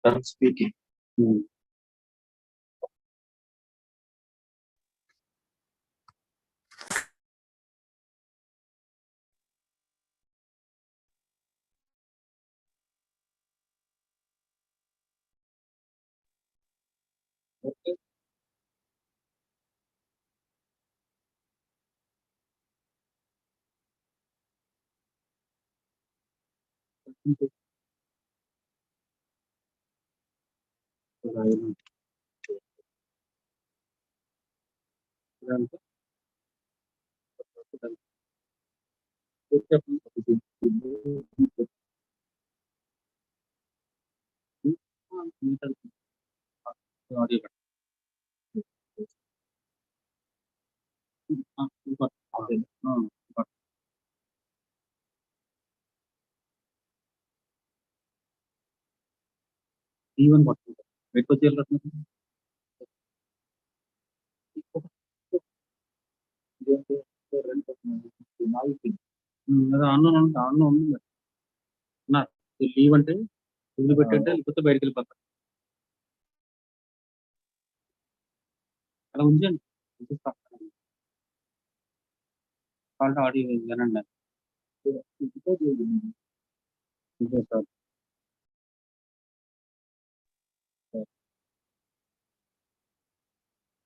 Done speaking. Okay. Even what? Because you're అన్న ఉంది నా లీవ్ అంటే ఇల్లు పెట్టంటే లేకపోతే బయటకు వెళ్ళిపోతాను అలా ఉంచండి కాల్ ఆడియో వినండి సార్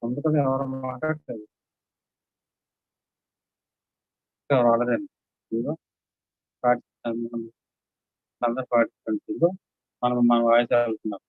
అందుకని ఎవరు మాట్లాడలేదు ఎవరు ఆడదండి అందరు పార్టిసిపెంట్స్ మనం మన వాయిస్ వెళ్తున్నాం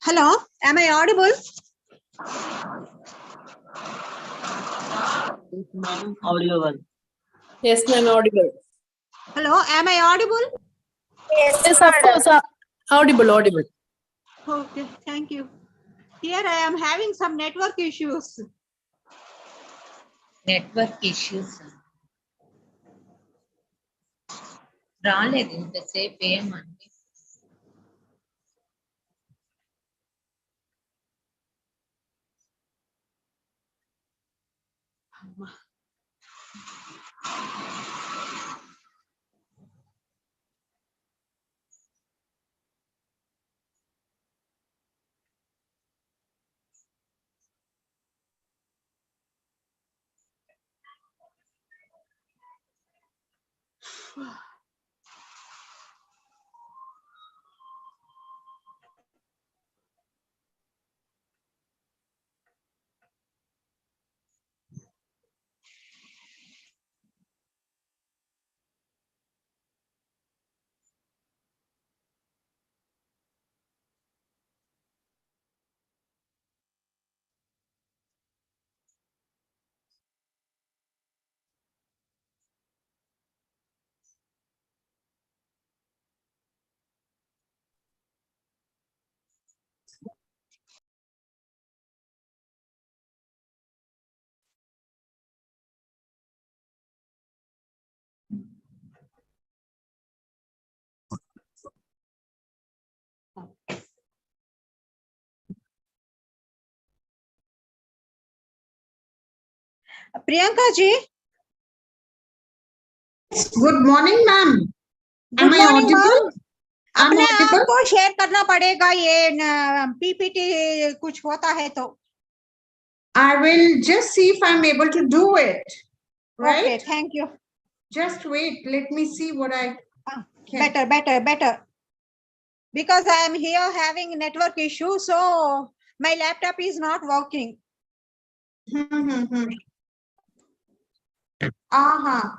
Hello, am I audible? Audible. Yes, ma'am, audible. Hello, am I audible? Yes, of course, audible. Okay, thank you. Here I am having some network issues. Network issues. రాలేదు ఇంతసేపు ఏమండి Priyanka ji. Good morning, ma'am. Good Am I morning, audible? ma'am. I'm अपने audible. आप को share करना पड़ेगा ये PPT कुछ होता है तो. I will just see if I'm able to do it. Right? Okay, thank you. Just wait. Let me see what I can. Better. Because I am here having network issue, so my laptop is not working. Aha.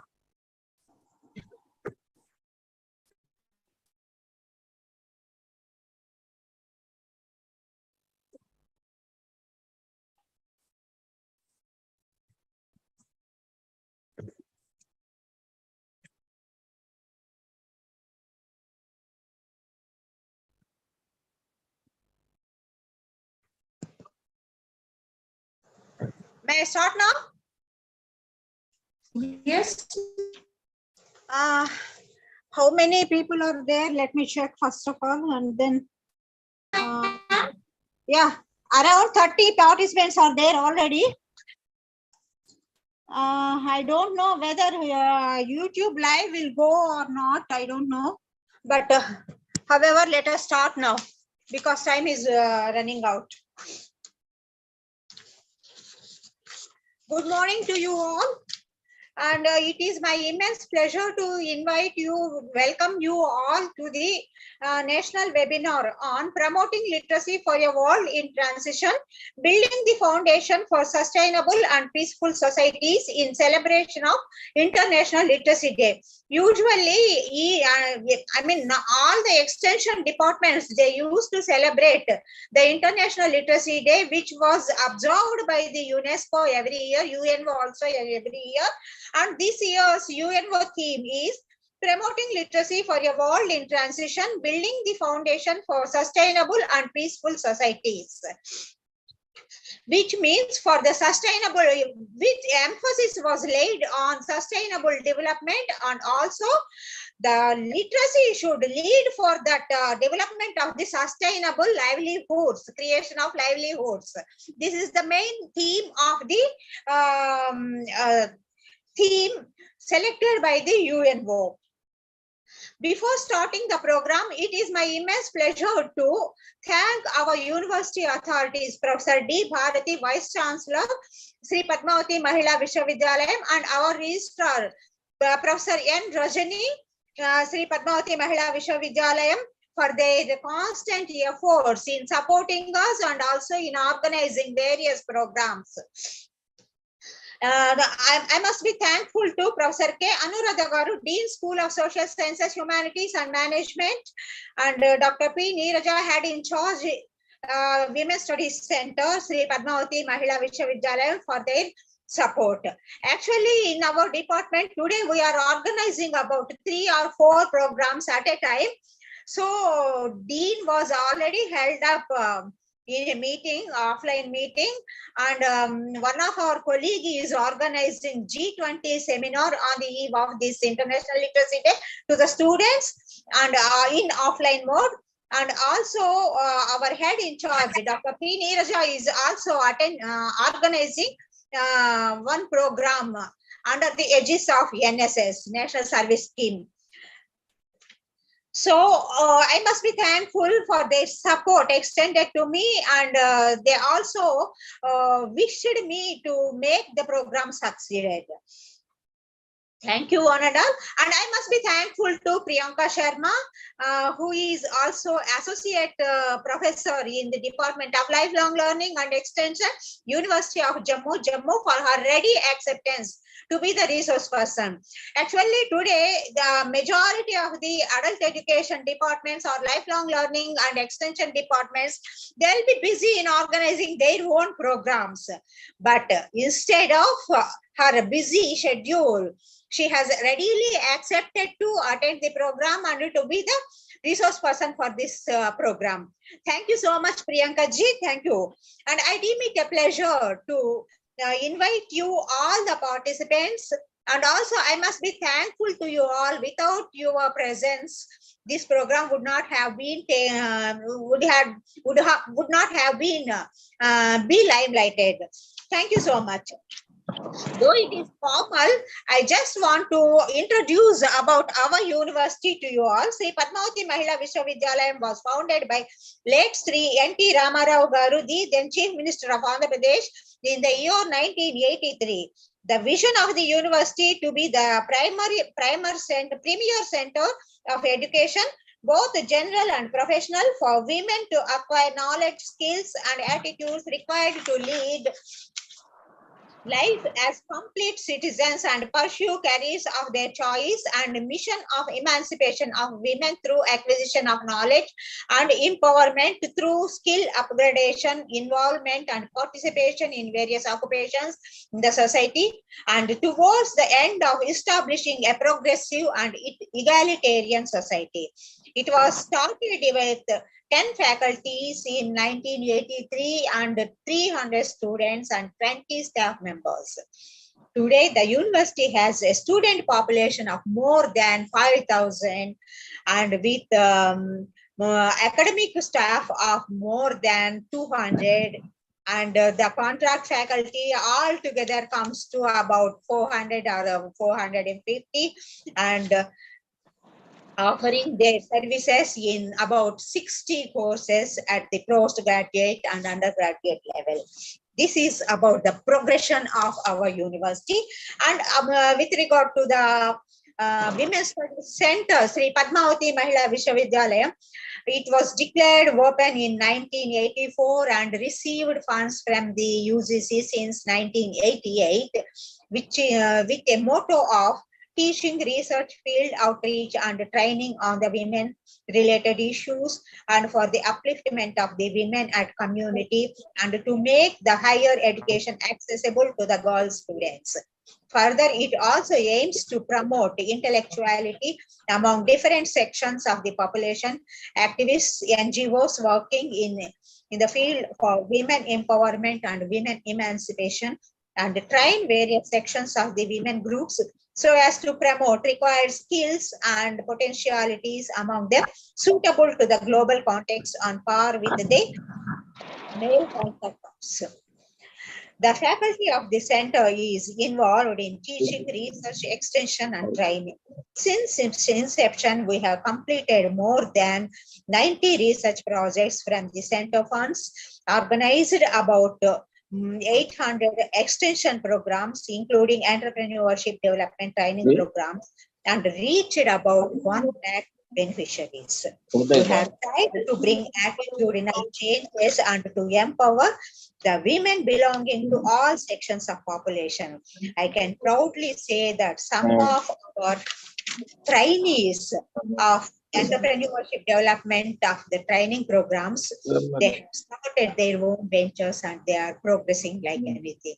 May I start now? Yes. How many people are there? Let me check first of all, and then yeah, around 30 participants are there already. I don't know whether YouTube live will go or not. I don't know, but however, let us start now because time is running out. Good morning to you all. And it is my immense pleasure to welcome you all to the national webinar on promoting literacy for a world in transition, building the foundation for sustainable and peaceful societies in celebration of International Literacy Day. Usually, I mean, all the extension departments, they used to celebrate the International Literacy Day, which was observed by the UNESCO every year, UNO also every year. And this year's UNO theme is promoting literacy for a world in transition, building the foundation for sustainable and peaceful societies. Which means for the sustainable, which emphasis was laid on sustainable development, and also the literacy should lead for that development of the sustainable livelihoods, creation of livelihoods. This is the main theme of the theme selected by the UNO. Before starting the program, it is my immense pleasure to thank our university authorities, Professor D. Bharati, Vice Chancellor, Sri Padmavati Mahila Vishwavidyalayam, and our Registrar, Professor N. Rajani, Sri Padmavati Mahila Vishwavidyalayam, for their constant efforts in supporting us and also in organizing various programs. I must be thankful to Professor K. Anuradha Garu, Dean, School of Social Sciences, Humanities and Management, and Dr. P. Neeraja had in charge Women's Studies Center, Sri Padmavati Mahila Vishwavidyalayam, for their support. Actually, in our department today, we are organizing about 3 or 4 programs at a time. So, Dean was already held up in a meeting, offline meeting, and one of our colleagues is organizing G20 seminar on the eve of this International Literacy Day to the students and in offline mode. And also our head in charge, Dr. P. Neeraja, is also organizing one program under the aegis of NSS, National Service Scheme. So I must be thankful for their support extended to me, and they also wished me to make the program succeeded. Thank you, one and all. And I must be thankful to Priyanka Sharma, who is also Associate Professor in the Department of Lifelong Learning and Extension, University of Jammu, for her ready acceptance to be the resource person. Actually, today, the majority of the adult education departments or lifelong learning and extension departments, they'll be busy in organizing their own programs. But instead of her busy schedule, she has readily accepted to attend the program and to be the resource person for this program. Thank you so much, Priyanka ji. Thank you. And I deem it a pleasure to invite you all the participants. And also I must be thankful to you all. Without your presence, this program would not have been would not have been be limelighted. Thank you so much. Though it is formal, I just want to introduce about our university to you all. Sri Padmavati Mahila Vishwavidyalayam was founded by late Sri N.T. Ramarao Garu, the then Chief Minister of Andhra Pradesh, in the year 1983. The vision of the university to be the premier center of education, both general and professional, for women to acquire knowledge, skills, and attitudes required to lead life as complete citizens and pursue careers of their choice, and mission of emancipation of women through acquisition of knowledge and empowerment through skill upgradation, involvement and participation in various occupations in the society, and towards the end of establishing a progressive and egalitarian society. It was started with 10 faculties in 1983 and 300 students and 20 staff members. Today, the university has a student population of more than 5,000 and with academic staff of more than 200, and the contract faculty altogether comes to about 400 or 450, and offering their services in about 60 courses at the postgraduate and undergraduate level. This is about the progression of our university. And with regard to the Women's Studies Center, Sri Padmavati Mahila Vishwavidyalayam, it was declared open in 1984 and received funds from the UGC since 1988, which with a motto of teaching, research, field outreach, and training on the women related issues, and for the upliftment of the women at community, and to make the higher education accessible to the girl students. Further, it also aims to promote intellectuality among different sections of the population, activists, NGOs working in the field for women empowerment and women emancipation, and train various sections of the women groups so as to promote required skills and potentialities among them suitable to the global context on par with the male counterparts. The faculty of the center is involved in teaching, research, extension, and training. Since its inception, we have completed more than 90 research projects from the center funds, organized about 800 extension programs, including entrepreneurship development training programs, and reached about 1 lakh beneficiaries. We have tried to bring attitudinal changes and to empower the women belonging to all sections of population. I can proudly say that some of our trainees of entrepreneurship development of the training programs, they have started their own ventures and they are progressing like anything.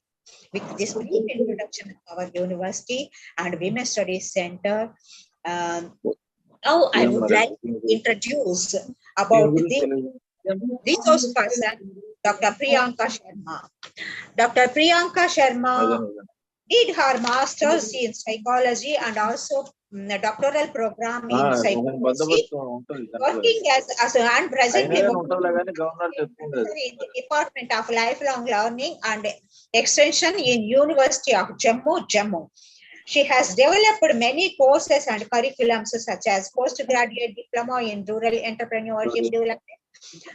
With this brief introduction of our university and Women's Studies Center, now I would like to introduce about the resource person, Dr. Priyanka Sharma. Dr. Priyanka Sharma did her master's in psychology and also a doctoral program in psychology, working as and presently in the Department of Lifelong Learning and Extension in University of Jammu. She has developed many courses and curriculums such as postgraduate diploma in rural entrepreneurship development,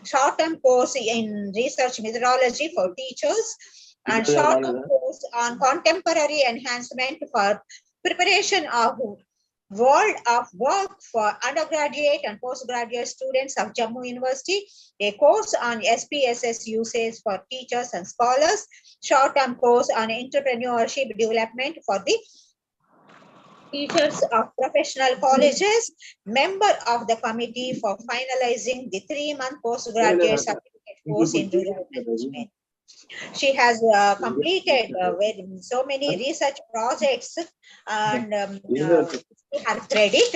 short-term course in research methodology for teachers, and short-term course on contemporary enhancement for preparation of world of work for undergraduate and postgraduate students of Jammu University, a course on SPSS usage for teachers and scholars, short-term course on entrepreneurship development for the teachers of professional colleges, member of the committee for finalizing the 3-month postgraduate certificate course in rural management. She has completed so many research projects and her credit,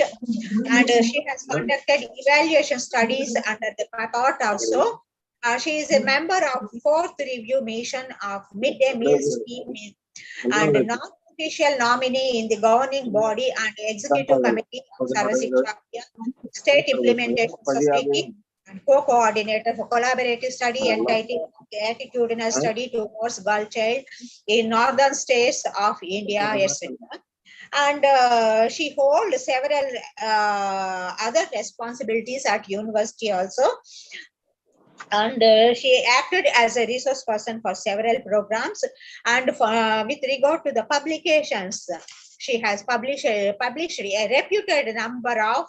and she has conducted evaluation studies under the part also. She is a member of 4th review mission of midday meal scheme and non-official nominee in the governing body and executive committee of Sarvasiksha State Implementation Society, and co-coordinator for collaborative study entitled Attitudinal Study Towards Girl Child in Northern States of India, etc. And she holds several other responsibilities at university also. And she acted as a resource person for several programs. And with regard to the publications, she has published a reputed number of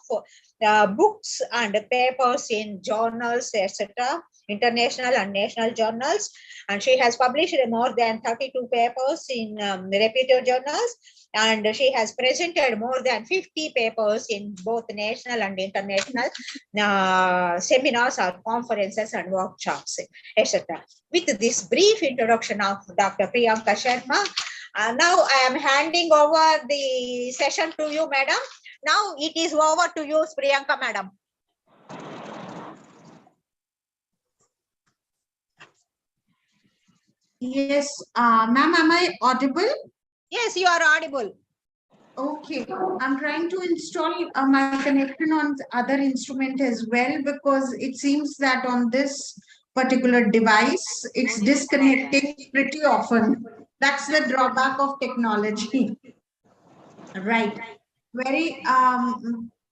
books and papers in journals, etc., international and national journals. And she has published more than 32 papers in reputed journals. And she has presented more than 50 papers in both national and international seminars or conferences and workshops, etc. With this brief introduction of Dr. Priyanka Sharma, now I am handing over the session to you, madam. Now it is over to you, Priyanka, madam. Yes, ma'am, am I audible? Yes, you are audible. Okay, I'm trying to install my connection on the other instrument as well, because it seems that on this particular device, it's disconnecting pretty often. That's the drawback of technology. Right. Very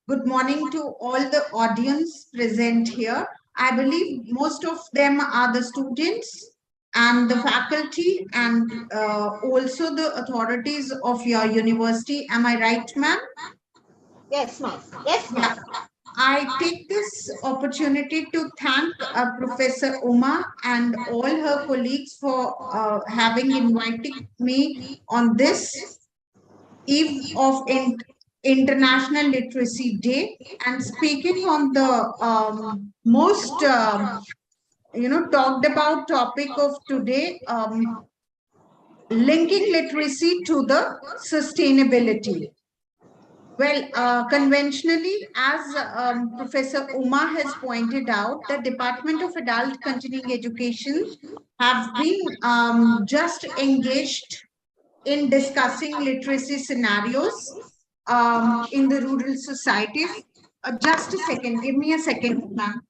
good morning to all the audience present here. I believe most of them are the students and the faculty and also the authorities of your university. Am I right, ma'am? Yes, ma'am. Yes, ma'am. I take this opportunity to thank Professor Uma and all her colleagues for having invited me on this eve of International Literacy Day, and speaking on the most talked about topic of today, linking literacy to the sustainability. Well, conventionally, as Professor Uma has pointed out, the Department of Adult Continuing Education have been just engaged in discussing literacy scenarios in the rural societies. Just a second, give me a second, ma'am.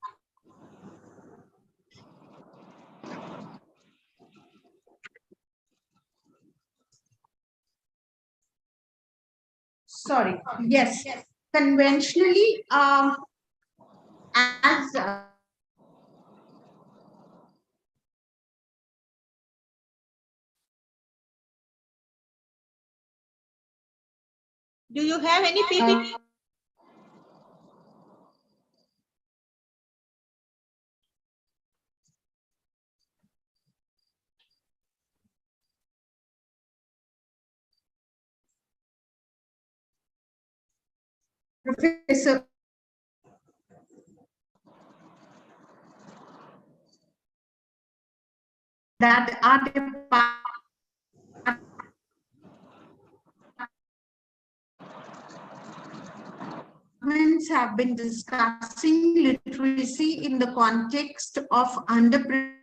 Sorry, yes. Conventionally, as Do you have any PPT? Professor that our departments have been discussing literacy in the context of underprivileged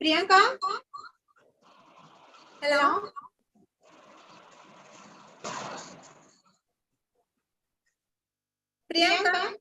Priyanka? Hello? Priyanka?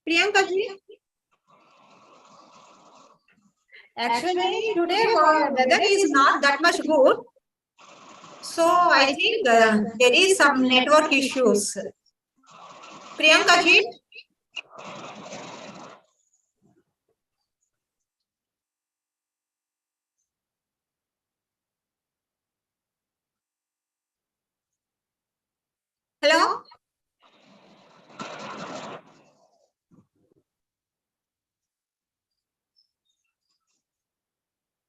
Priyanka ji? Actually, today weather is not that much good. So I think there is some network issues. Priyanka ji? Hello?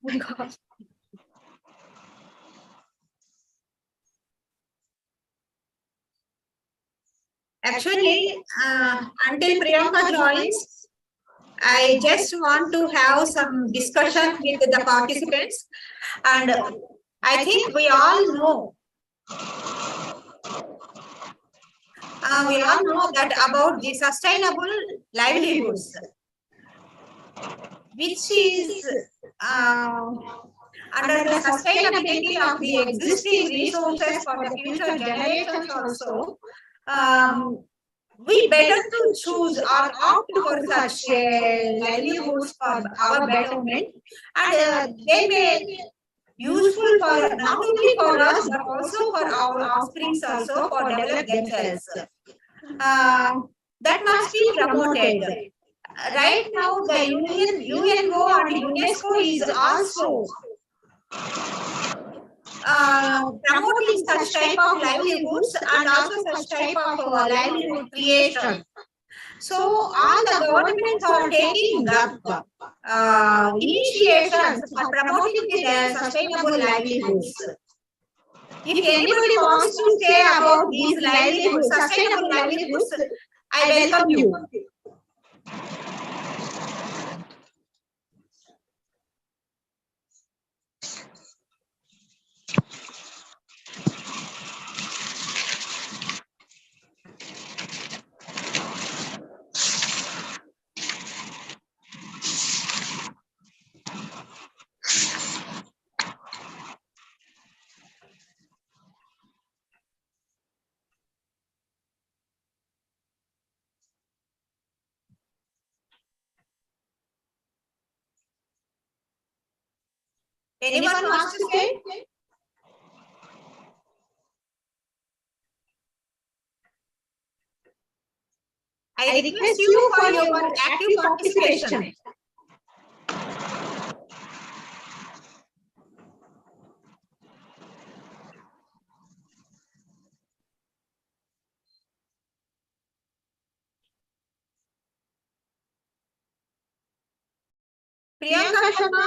Oh my God. Actually, until Priyanka joins, I just want to have some discussion with the participants, and I think we all know that about the sustainable livelihoods, which is under the sustainability of the existing resources for the future generations also. We better to choose or opt for such livelihoods for our betterment, and they may useful for not only for us but also for our offsprings also for develop themselves. That must be promoted. Right now, the UNO and UNESCO is also promoting such type of livelihoods and also such type of livelihood creation. So all the governments are taking up initiations for promoting the sustainable livelihoods. If anybody wants to say about these livelihoods, sustainable livelihoods, I welcome you. Anyone wants to say? I request you for your active participation. Priyanka Sharma.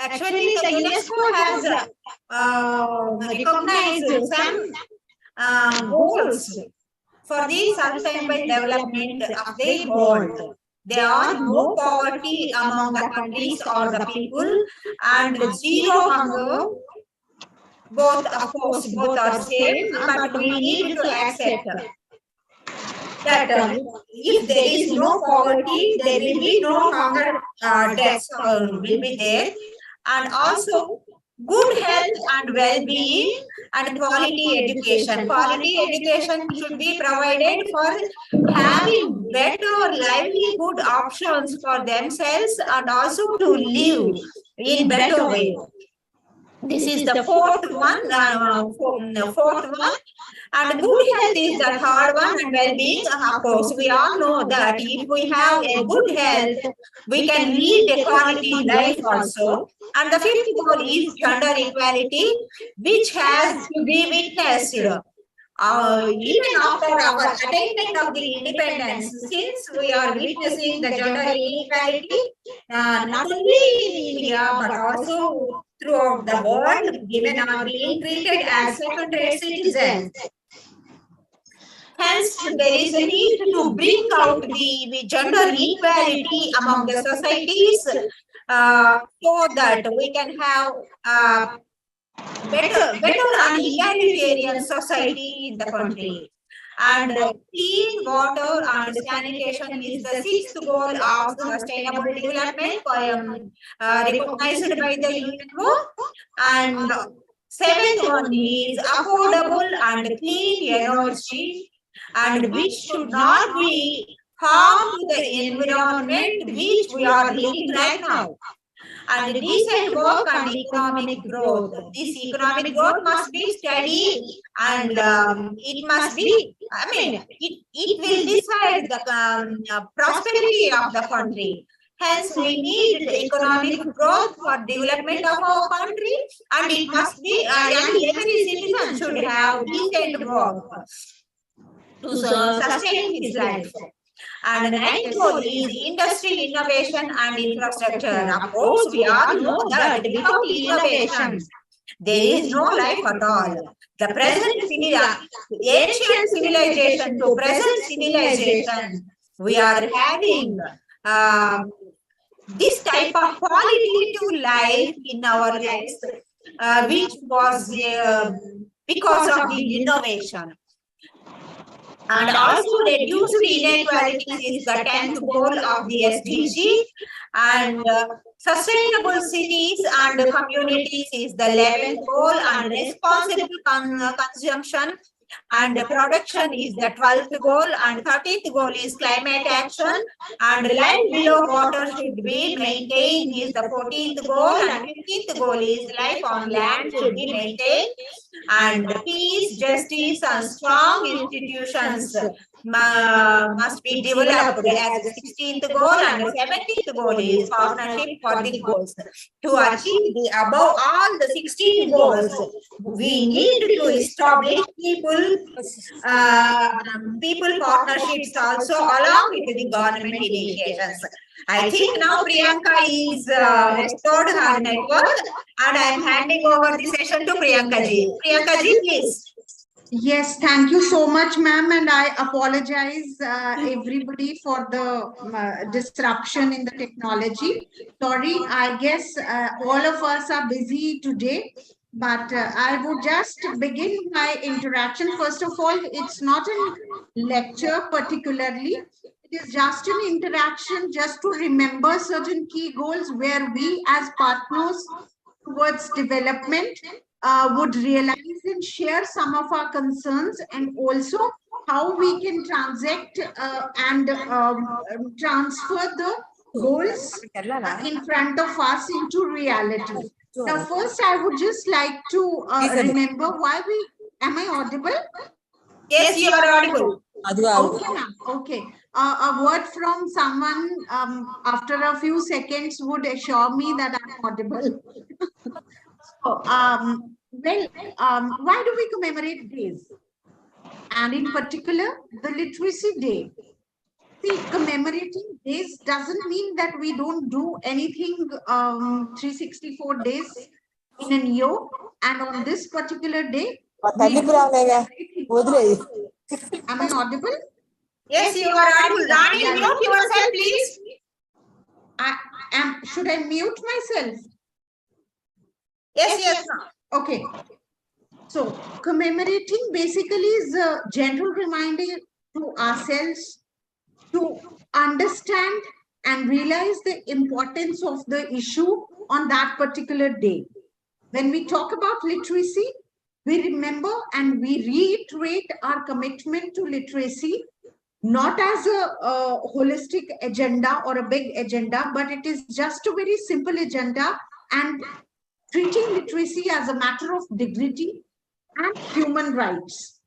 Actually, the UNESCO has recognized some goals for the sustainable development of the world. There are no poverty among the countries or the people, and zero hunger. Both, of course, both are same, but we need to accept that if there is no poverty, there will be no hunger deaths will be there, and also good health and well-being and quality education. Quality education should be provided for having better livelihood options for themselves and also to live in better way. This is the fourth one. And good health is the third one, and well-being. Of course, we all know that if we have a good health, we can lead a quality life also. And the fifth goal is gender equality, which has to be witnessed. Even after our attainment of the independence, since we are witnessing the gender inequality, not only in India but also throughout the world, women are being treated as second-rate citizens. Hence, there is a need to bring out the gender equality among the societies so that we can have better and egalitarian society in the country. And clean water and sanitation is the sixth goal of sustainable development recognized by the UNESCO. And seventh one is affordable and clean energy, and which should not be harm to the environment which we are living right now. And decent work and economic growth. This economic growth must be steady, and it must be, it will decide the prosperity of the country. Hence, we need economic growth for development of our country, and it must be, and every citizen should have decent work to sustain his life. And the ninth goal is industry, innovation and infrastructure. Of course, we all know that without innovation, there is no life at all. The present ancient civilization to present civilization, we are having this type of quality to life in our lives, which was because of the innovation. And also reduce inequalities is the 10th goal of the SDG, and sustainable cities and communities is the 11th goal, and responsible consumption and production is the 12th goal, and 13th goal is climate action, and life below water should be maintained is the 14th goal, and 15th goal is life on land should be maintained, and peace, justice and strong institutions must be developed as the 16th goal, and the 17th goal is partnership for the goals. To achieve the above all the 16 goals, we need to establish people partnerships also along with the government initiations. I think now Priyanka is restored her network, and I am handing over the session to Priyanka ji. Priyanka ji, please. Yes, thank you so much, ma'am. And I apologize everybody for the disruption in the technology. Sorry, I guess all of us are busy today. But I would just begin my interaction. First of all, it's not a lecture particularly. It is just an interaction just to remember certain key goals where we as partners towards development would realize and share some of our concerns, and also how we can transact and transfer the goals in front of us into reality. Now, first, I would just like to remember why we, am I audible? Yes, you are audible. Okay, ma'am. Okay. A word from someone after a few seconds would assure me that I'm audible. Why do we commemorate days? And in particular, the Literacy Day. See, commemorating days doesn't mean that we don't do anything 364 days in a year, and on this particular day, we do everything. Am I audible? Yes, you are audible. Rani, Yeah. mute yourself, please. Should I mute myself? Yes, ma'am. Okay. So commemorating basically is a gentle reminder to ourselves to understand and realize the importance of the issue on that particular day. When we talk about literacy, we remember and we reiterate our commitment to literacy, not as a holistic agenda or a big agenda, but it is just a very simple agenda, and treating literacy as a matter of dignity and human rights.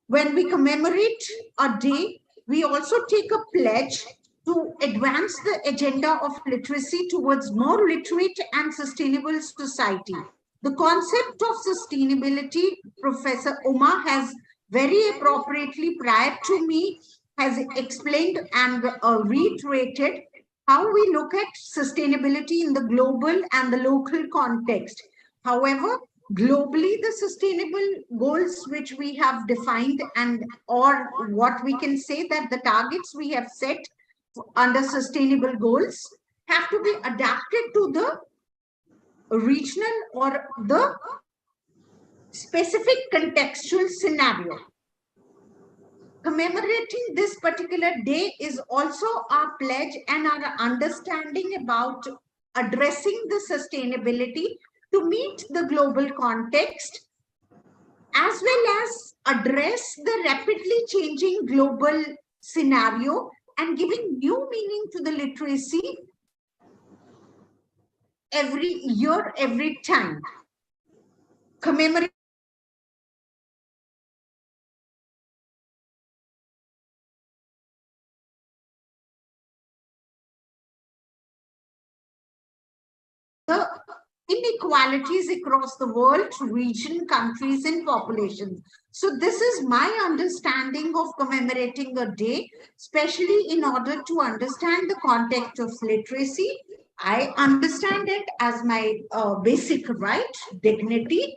When we commemorate a day, we also take a pledge to advance the agenda of literacy towards more literate and sustainable society. The concept of sustainability, Professor Uma has very appropriately prior to me has explained and reiterated how we look at sustainability in the global and the local context. However, globally, the sustainable goals which we have defined, and or what we can say that the targets we have set under sustainable goals have to be adapted to the regional or the specific contextual scenario. Commemorating this particular day is also our pledge and our understanding about addressing the sustainability to meet the global context, as well as address the rapidly changing global scenario and giving new meaning to the literacy every year, every time. Commemorate the inequalities across the world, region, countries, and populations. So this is my understanding of commemorating a day, especially in order to understand the context of literacy. I understand it as my basic right, dignity.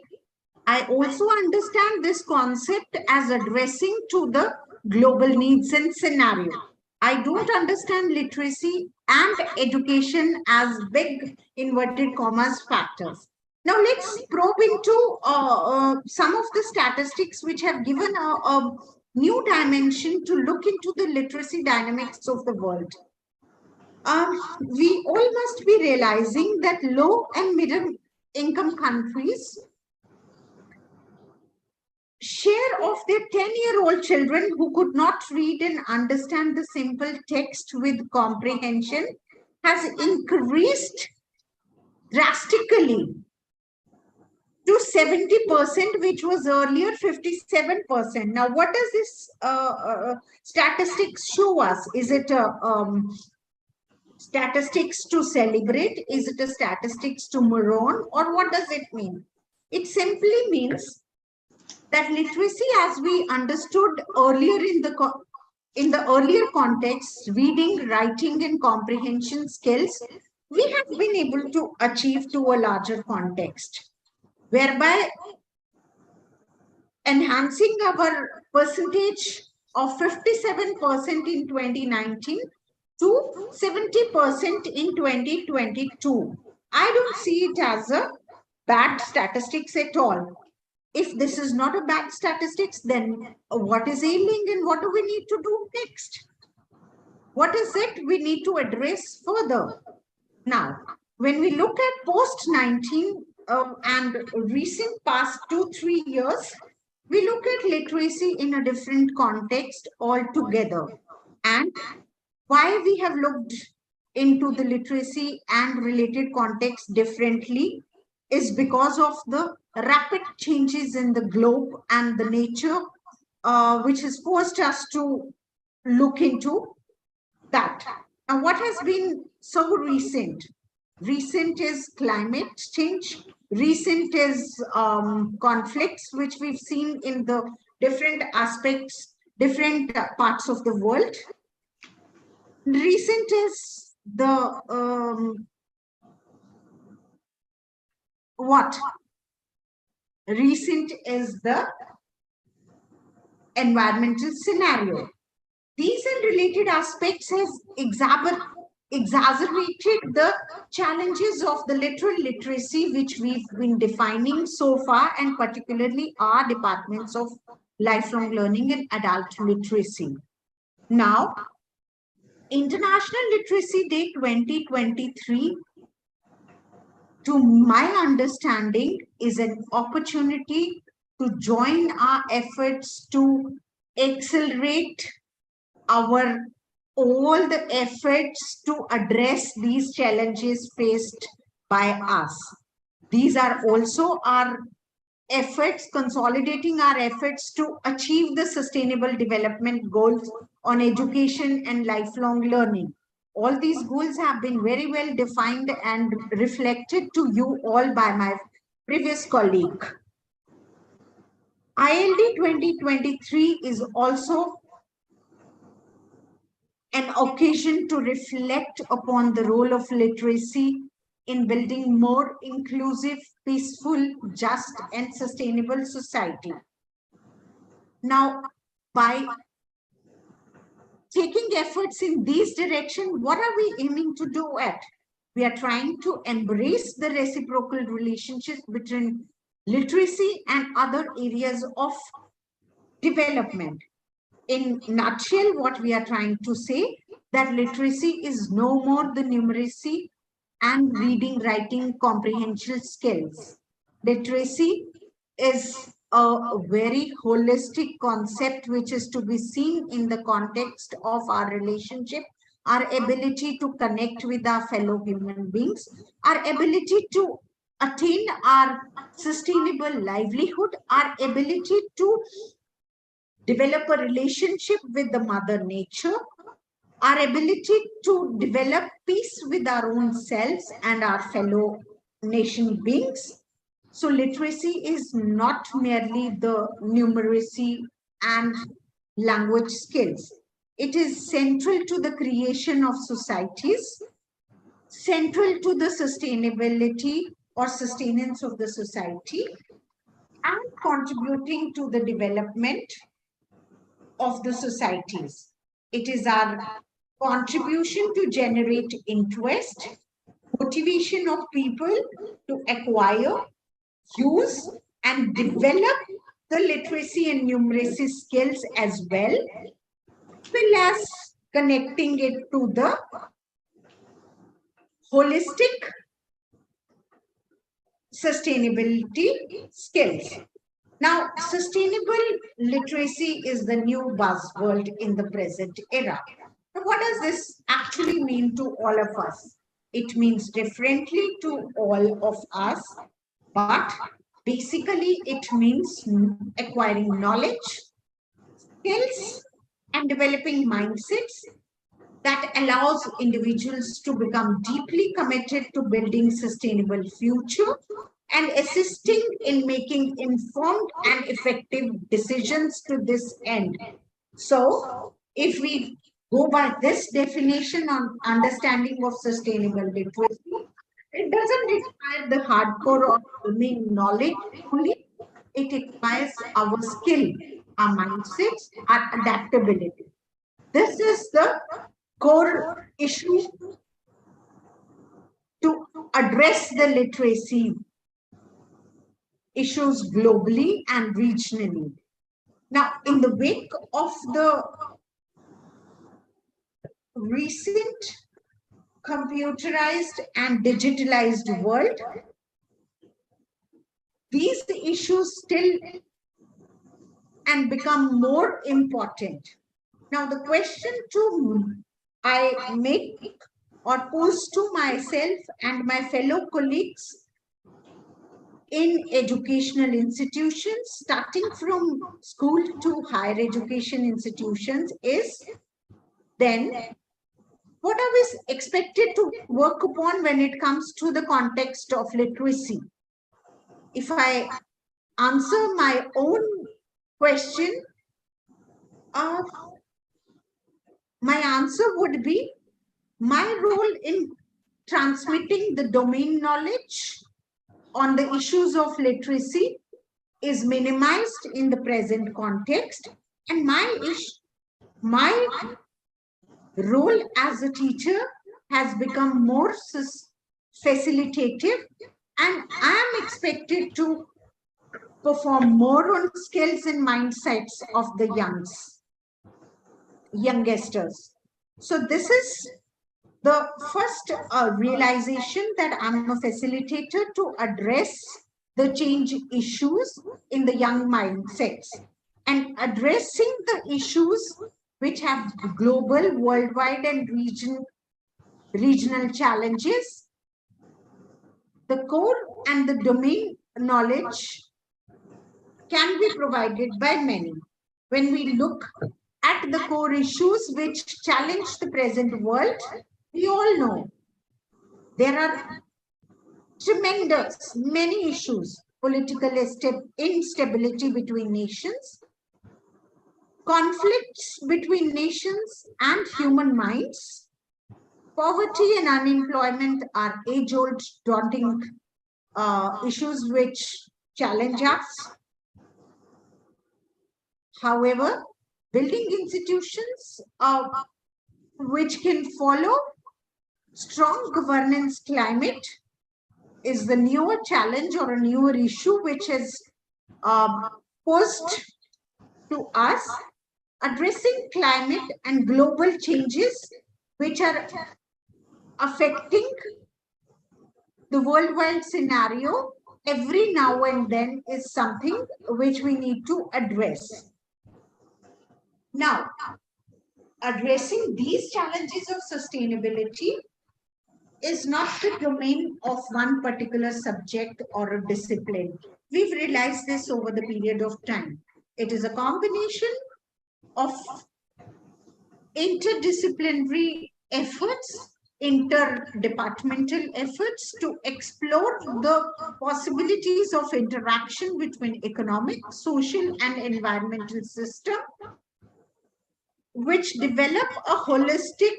I also understand this concept as addressing to the global needs and scenario. I don't understand literacy and education as big inverted commas factors. Now let's probe into some of the statistics which have given a new dimension to look into the literacy dynamics of the world. We all must be realizing that low and middle income countries share of their 10-year-old children who could not read and understand the simple text with comprehension has increased drastically to 70%, which was earlier 57%. Now, what does this statistics show us? Is it statistics to celebrate? Is it a statistics to mourn? Or what does it mean? It simply means that literacy, as we understood earlier in the earlier context, reading, writing, and comprehension skills, we have been able to achieve to a larger context, whereby enhancing our percentage of 57% in 2019 to 70% in 2022. I don't see it as a bad statistics at all. If this is not a bad statistics, then what is ailing and what do we need to do next? What is it we need to address further? Now, when we look at post-19 and recent past 2-3 years, we look at literacy in a different context altogether. And why we have looked into the literacy and related context differently is because of the rapid changes in the globe and the nature, which has forced us to look into that. Now, what has been so recent? Recent is climate change. Recent is conflicts, which we've seen in the different aspects different parts of the world. Recent is the recent is the environmental scenario. These and related aspects has exacerbated the challenges of the literal literacy, which we've been defining so far, and particularly our departments of lifelong learning and adult literacy. Now, International Literacy Day 2023, to my understanding, is an opportunity to join our efforts to accelerate all the efforts to address these challenges faced by us. These are also our efforts, consolidating our efforts to achieve the Sustainable Development Goals on education and lifelong learning. All these goals have been very well defined and reflected to you all by my previous colleague. ILD 2023 is also an occasion to reflect upon the role of literacy in building more inclusive, peaceful, just, and sustainable society. Now, by taking efforts in these directions, what are we aiming to do at? We are trying to embrace the reciprocal relationships between literacy and other areas of development. In nutshell, what we are trying to say, that literacy is no more the numeracy and reading, writing, comprehension skills. Literacy is a very holistic concept which is to be seen in the context of our relationship, our ability to connect with our fellow human beings, our ability to attain our sustainable livelihood, our ability to develop a relationship with the mother nature, our ability to develop peace with our own selves and our fellow nation beings. So literacy is not merely the numeracy and language skills. It is central to the creation of societies, central to the sustainability or sustenance of the society, and contributing to the development of the societies. It is our contribution to generate interest, motivation of people to acquire, use, and develop the literacy and numeracy skills as well as connecting it to the holistic sustainability skills. Now, sustainable literacy is the new buzzword in the present era. Now, what does this actually mean to all of us? It means differently to all of us, but basically it means acquiring knowledge, skills, and developing mindsets that allows individuals to become deeply committed to building sustainable future and assisting in making informed and effective decisions to this end. So, if we go by this definition on understanding of sustainable literacy, it doesn't require the hardcore or learning knowledge only. It requires our skill, our mindsets, our adaptability. This is the core issue to address the literacy issues globally and regionally. Now, in the wake of the recent computerized and digitalized world, these issues still and become more important. Now, the question I make or pose to myself and my fellow colleagues in educational institutions, starting from school to higher education institutions, is then what are we expected to work upon when it comes to the context of literacy? If I answer my own question, My answer would be my role in transmitting the domain knowledge on the issues of literacy is minimized in the present context, and my role as a teacher has become more facilitative, and I am expected to perform more on skills and mindsets of the youngsters. So this is the first realization that I'm a facilitator to address the change issues in the young mindsets and addressing the issues which have global, worldwide, and regional challenges. The core and the domain knowledge can be provided by many. When we look at the core issues which challenge the present world, we all know there are tremendous, many issues: political instability between nations, conflicts between nations and human minds, poverty and unemployment are age-old daunting issues which challenge us. However, building institutions which can follow strong governance climate is the newer challenge or a newer issue which is posed to us. Addressing climate and global changes which are affecting the worldwide scenario every now and then is something which we need to address. Now, addressing these challenges of sustainability is not the domain of one particular subject or a discipline. We've realized this over the period of time. It is a combination of interdisciplinary efforts, interdepartmental efforts to explore the possibilities of interaction between economic, social, and environmental system, which develop a holistic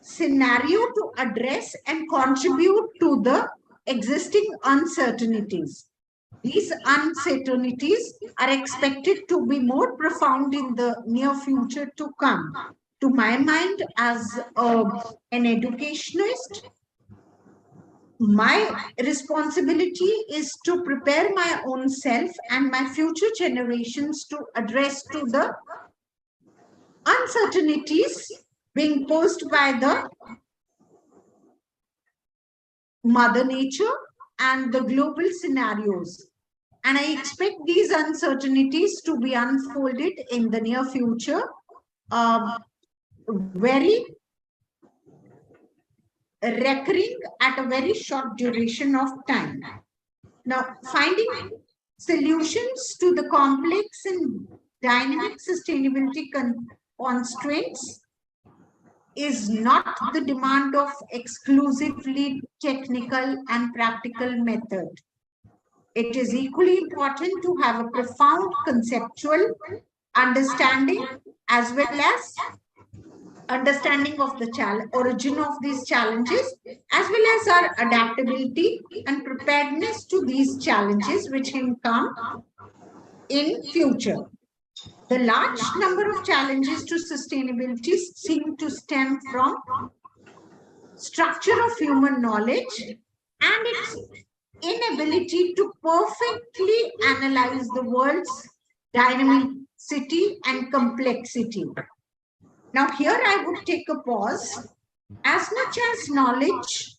scenario to address and contribute to the existing uncertainties. These uncertainties are expected to be more profound in the near future to come. To my mind, as an educationist, my responsibility is to prepare my own self and my future generations to address to the uncertainties being posed by the Mother Nature and the global scenarios. And I expect these uncertainties to be unfolded in the near future, very recurring at a very short duration of time. Now, finding solutions to the complex and dynamic sustainability constraints is not the demand of exclusively technical and practical method. It is equally important to have a profound conceptual understanding as well as understanding of the origin of these challenges, as well as our adaptability and preparedness to these challenges which can come in future. The large number of challenges to sustainability seem to stem from structure of human knowledge and its inability to perfectly analyze the world's dynamicity and complexity. Now here I would take a pause. As much as knowledge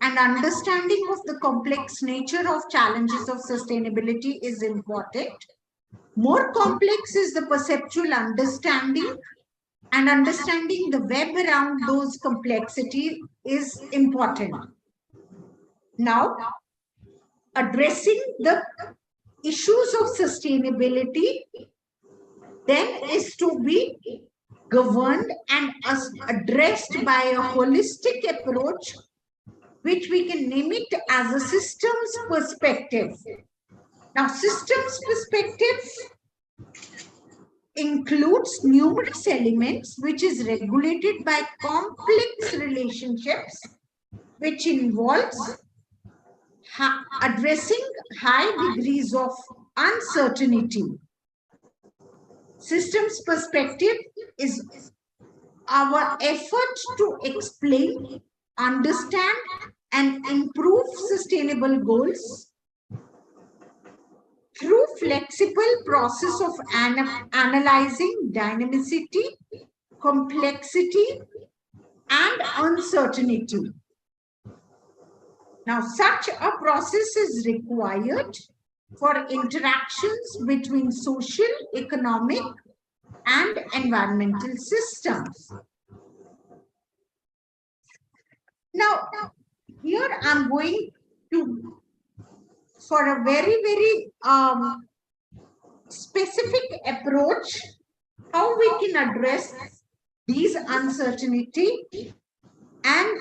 and understanding of the complex nature of challenges of sustainability is important, more complex is the perceptual understanding, and understanding the web around those complexities is important. Now, addressing the issues of sustainability then is to be governed and addressed by a holistic approach, which we can name it as a systems perspective. Now, systems perspective includes numerous elements which is regulated by complex relationships, which involves addressing high degrees of uncertainty. Systems perspective is our effort to explain, understand, and improve sustainable goals through flexible process of analyzing dynamicity, complexity, and uncertainty. Now, such a process is required for interactions between social, economic, and environmental systems. Now, here I'm going to, for a very specific approach, how we can address these uncertainty and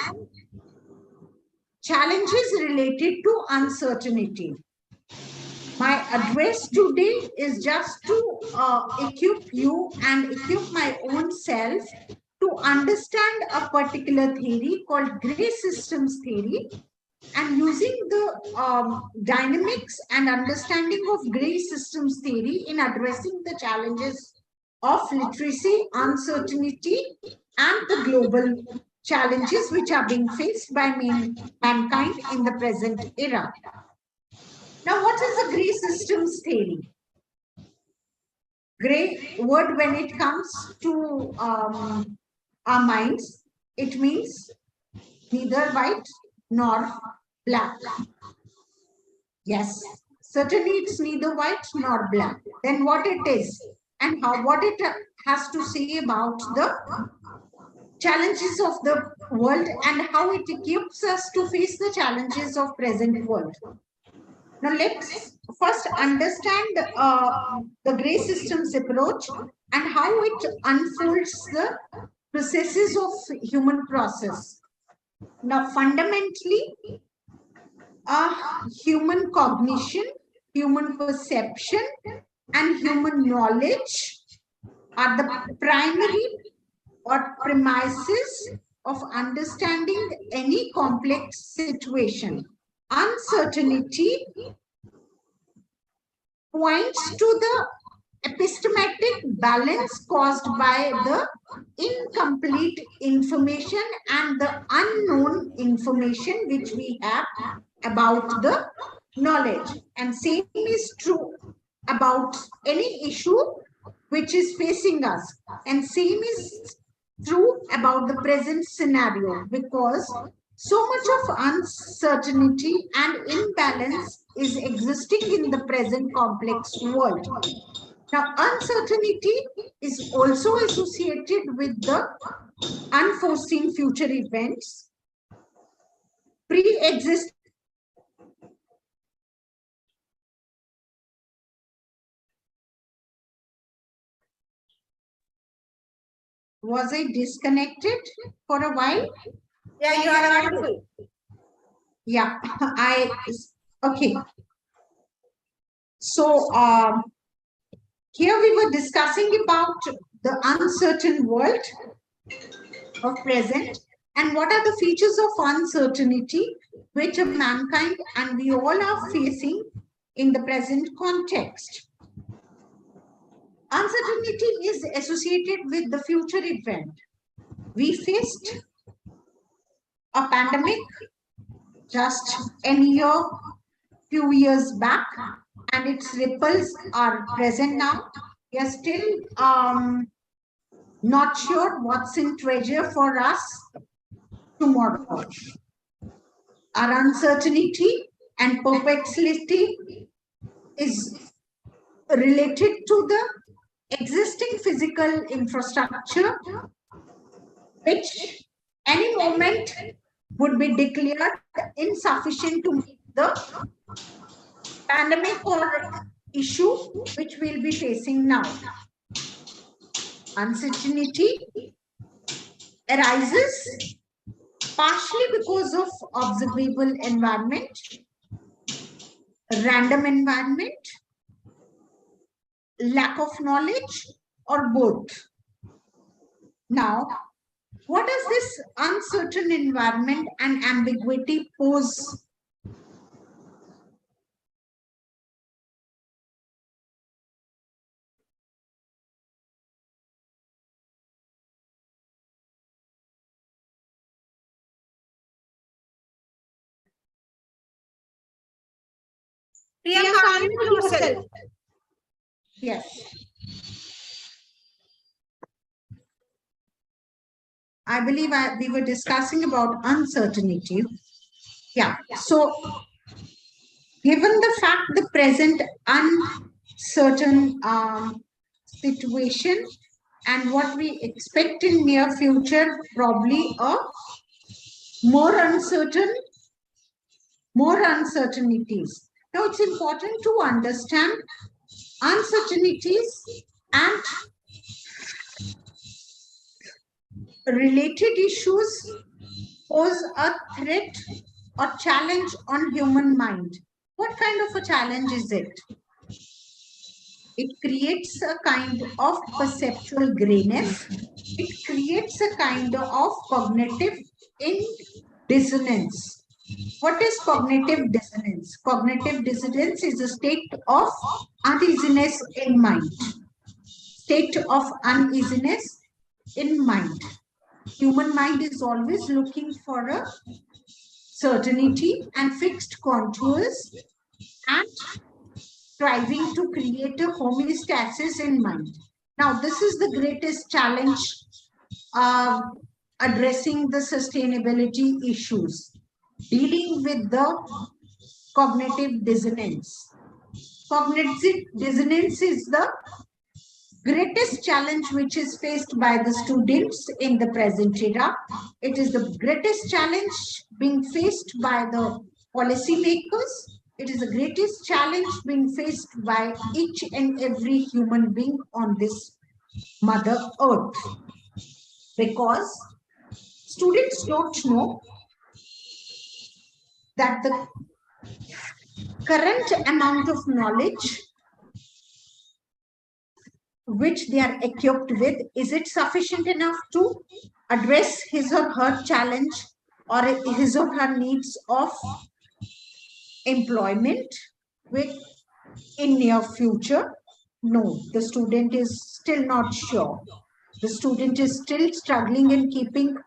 challenges related to uncertainty. My address today is just to equip you and equip my own self to understand a particular theory called gray systems theory, and using the dynamics and understanding of gray systems theory in addressing the challenges of literacy, uncertainty, and the global challenges which are being faced by mankind in the present era. Now, what is a gray systems theory? Gray word, when it comes to our minds, it means neither white nor black. Yes, certainly it's neither white nor black. Then what it is and what it has to say about the challenges of the world and how it equips us to face the challenges of present world. Now let's first understand the gray systems approach and how it unfolds the processes of human process. Now fundamentally, human cognition, human perception, and human knowledge are the primary or premises of understanding any complex situation. Uncertainty points to the epistemic balance caused by the incomplete information and the unknown information which we have about the knowledge. And same is true about any issue which is facing us. And same is true about the present scenario, because so much of uncertainty and imbalance is existing in the present complex world. Now, uncertainty is also associated with the unforeseen future events, pre-existing Was I disconnected for a while? Yeah, you are audible. Yeah, okay. So here we were discussing about the uncertain world of present and what are the features of uncertainty which mankind and we all are facing in the present context. Uncertainty is associated with the future event. We faced a pandemic just few years back, and its ripples are present now. We are still not sure what's in treasure for us tomorrow. Our uncertainty and perplexity is related to the existing physical infrastructure, which any moment would be declared insufficient to meet the pandemic or issue which we'll be facing now. Uncertainty arises partially because of observable environment, random environment, lack of knowledge, or both? Now, what does this uncertain environment and ambiguity pose? Priyanka, unmute yourself. Yes. I believe we were discussing about uncertainty. Yeah. So, given the fact the present uncertain situation and what we expect in near future, probably a more uncertainties. Now, it's important to understand uncertainties and related issues pose a threat or challenge on human mind. What kind of a challenge is it? It creates a kind of perceptual grayness. It creates a kind of cognitive dissonance. What is cognitive dissonance? Cognitive dissonance is a state of uneasiness in mind. State of uneasiness in mind. Human mind is always looking for a certainty and fixed contours and striving to create a homeostasis in mind. Now, this is the greatest challenge addressing the sustainability issues, dealing with the cognitive dissonance. Cognitive dissonance is the greatest challenge which is faced by the students in the present era. It is the greatest challenge being faced by the policymakers. It is the greatest challenge being faced by each and every human being on this Mother Earth. Because students don't know that the current amount of knowledge which they are equipped with, is it sufficient enough to address his or her challenge or his or her needs of employment with in near future? No, the student is still not sure. The student is still struggling and keeping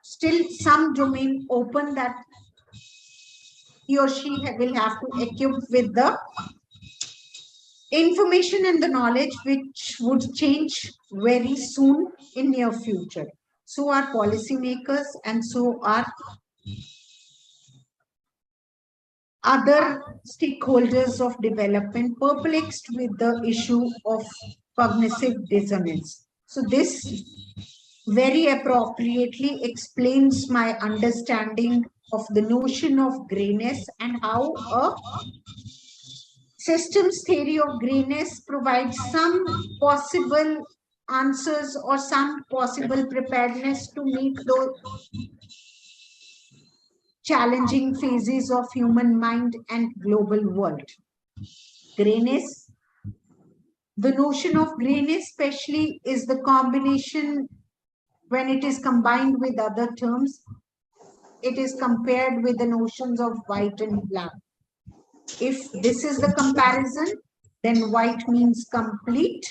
still some domain open that he or she will have to equip with the information and the knowledge which would change very soon in near future. So are policymakers and so are other stakeholders of development perplexed with the issue of cognitive dissonance. So this very appropriately explains my understanding of the notion of grayness and how a systems theory of grayness provides some possible answers or some possible preparedness to meet those challenging phases of human mind and global world. Grayness, the notion of grayness especially is the combination when it is combined with other terms, it is compared with the notions of white and black. If this is the comparison, then white means complete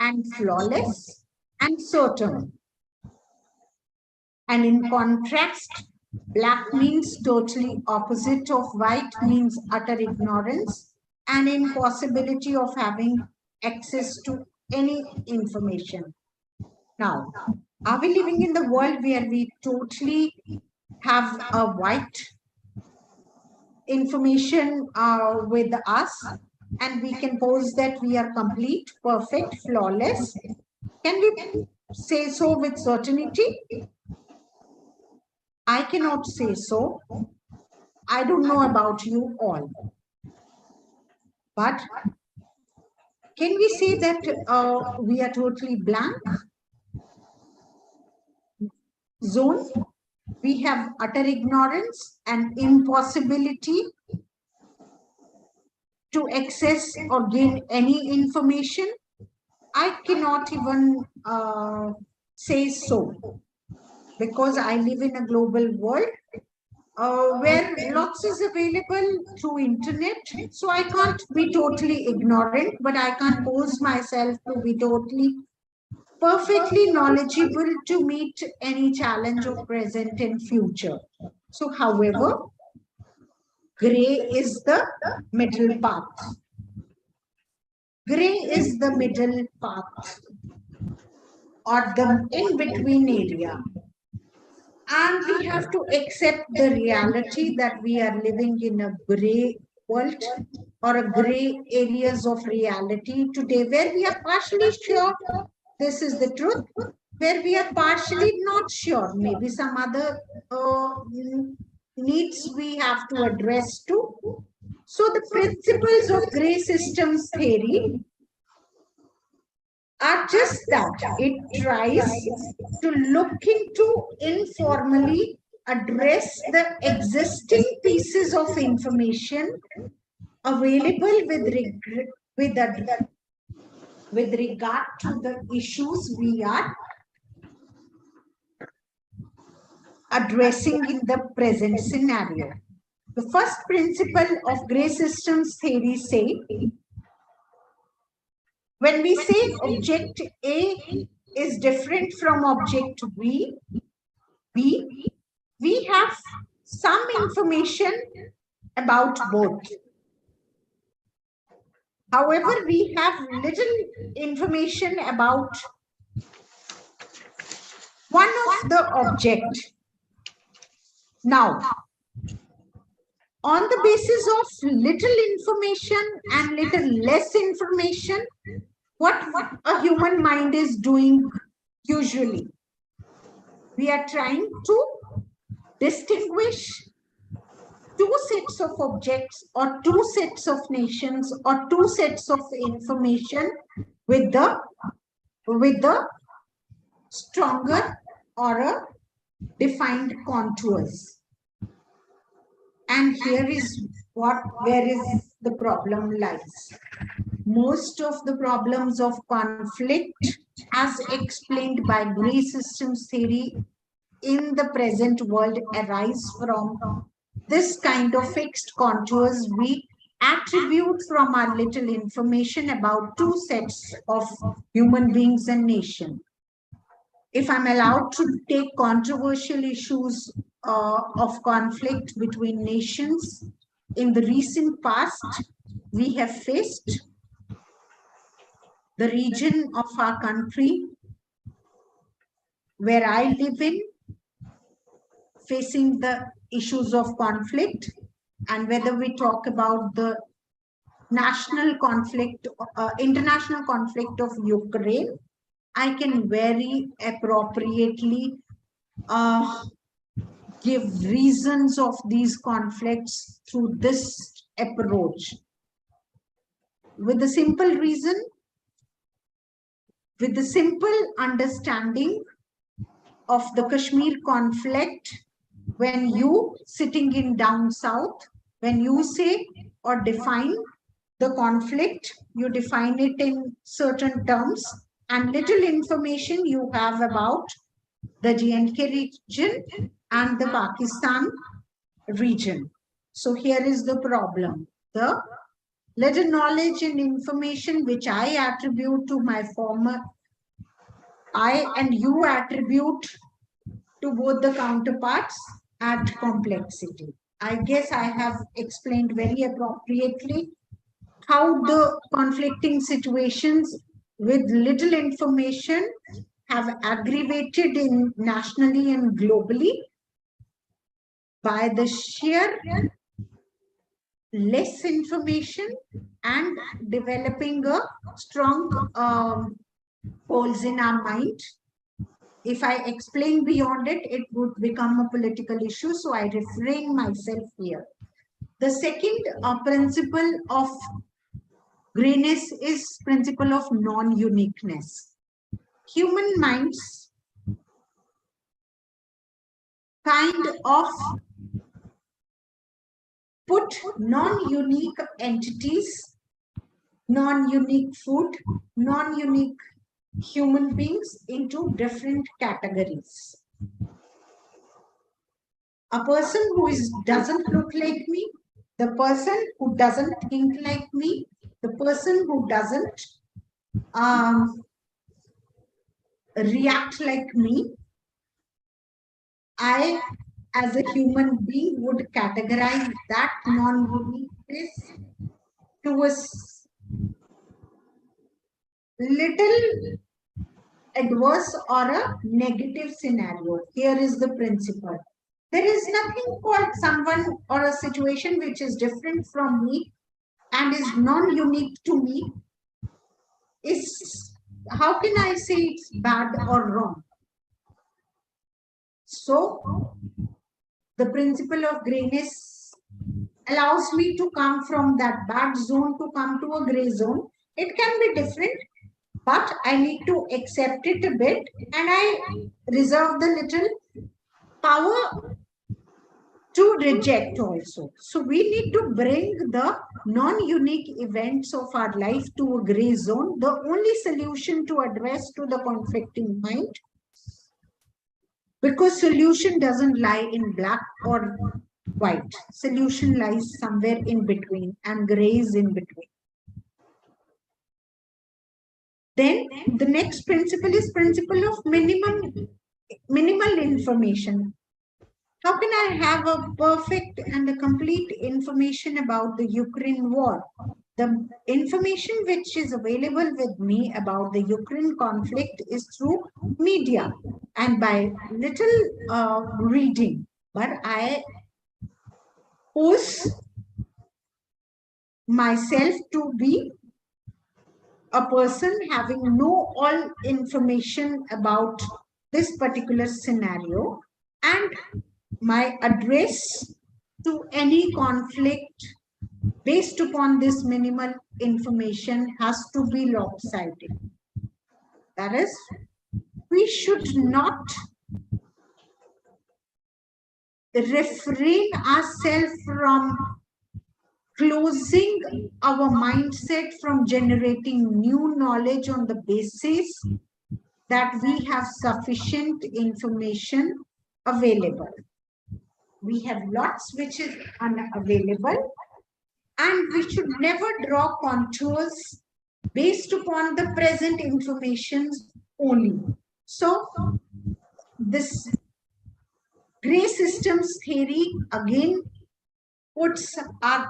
and flawless and certain. And in contrast, black means totally opposite of white, means utter ignorance and impossibility of having access to any information. Now, are we living in the world where we totally have a white information with us and we can pose that we are complete, perfect, flawless? Can we say so with certainty? I cannot say so. I don't know about you all. But can we say that we are totally blank zone? We have utter ignorance and impossibility to access or gain any information. I cannot even say so, because I live in a global world where lots is available through internet. So I can't be totally ignorant, but I can't pose myself to be totally perfectly knowledgeable to meet any challenge of present and future. So, however, gray is the middle path. Gray is the middle path, or the in-between area. And we have to accept the reality that we are living in a gray world, or a gray areas of reality today, where we are partially sure this is the truth, where we are partially not sure. Maybe some other needs we have to address to. So the principles of gray systems theory are just that. It tries to look into informally address the existing pieces of information available with regard to the issues we are addressing in the present scenario. The first principle of gray systems theory say, when we say object A is different from object B, we have some information about both. However, we have little information about one of the object. Now, on the basis of little information and little less information, what a human mind is doing usually, we are trying to distinguish two sets of objects, or two sets of nations, or two sets of information with the stronger or a defined contours. And here is where is the problem lies. Most of the problems of conflict, as explained by gray systems theory in the present world, arise from this kind of fixed contours we attribute from our little information about two sets of human beings and nation. If I'm allowed to take controversial issues of conflict between nations, in the recent past, we have faced the region of our country where I live in, facing the issues of conflict, and whether we talk about the national conflict, international conflict of Ukraine, I can very appropriately give reasons of these conflicts through this approach. With the simple reason, with the simple understanding of the Kashmir conflict, when you sitting in down south, when you say or define the conflict, you define it in certain terms, and little information you have about the J&K region and the Pakistan region. So here is the problem. The little knowledge and information which I attribute to my former, I and you attribute to both the counterparts, add complexity. I guess I have explained very appropriately how the conflicting situations with little information have aggravated in nationally and globally by the sheer less information and developing a strong holes in our mind. If I explain beyond it, it would become a political issue, so I refrain myself here. The second principle of grayness is principle of non-uniqueness. Human minds kind of put non-unique entities, non-unique food, non-unique human beings into different categories. A person who doesn't look like me, the person who doesn't think like me, the person who doesn't react like me, I, as a human being, would categorize that non-uniqueness to a little adverse or a negative scenario. Here is the principle. There is nothing called someone or a situation which is different from me and is non-unique to me. How can I say it's bad or wrong? So the principle of grayness allows me to come from that bad zone to come to a gray zone. It can be different, but I need to accept it a bit, and I reserve the little power to reject also. So we need to bring the non-unique events of our life to a gray zone. The only solution to address to the conflicting mind, because solution doesn't lie in black or white. Solution lies somewhere in between, and gray is in between. Then the next principle is principle of minimal information. How can I have a perfect and a complete information about the Ukraine war? The information which is available with me about the Ukraine conflict is through media and by little reading. But I pose myself to be a person having no all information about this particular scenario, and my address to any conflict based upon this minimal information has to be lopsided. That is, we should not refrain ourselves from closing our mindset from generating new knowledge on the basis that we have sufficient information available. We have lots which is unavailable, and we should never draw contours based upon the present information only. So this gray systems theory again puts our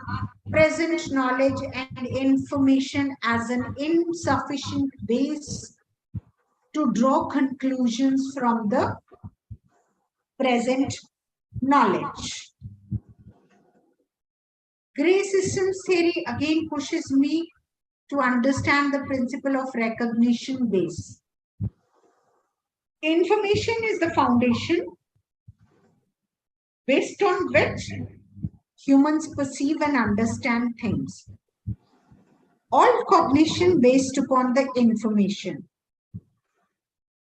present knowledge and information as an insufficient base to draw conclusions from the present knowledge. Gray systems theory again pushes me to understand the principle of recognition base. Information is the foundation based on which humans perceive and understand things. All cognition based upon the information.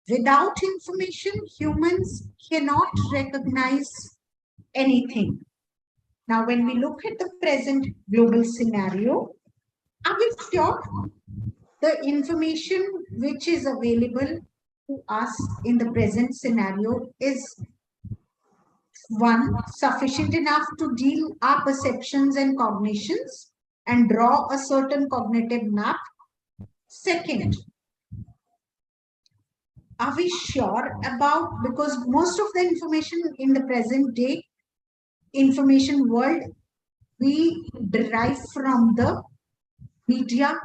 Without information, humans cannot recognize anything. Now, when we look at the present global scenario, are we sure the information which is available to us in the present scenario is one, sufficient enough to deal our perceptions and cognitions and draw a certain cognitive map? Second, are we sure about, because most of the information in the present day information world we derive from the media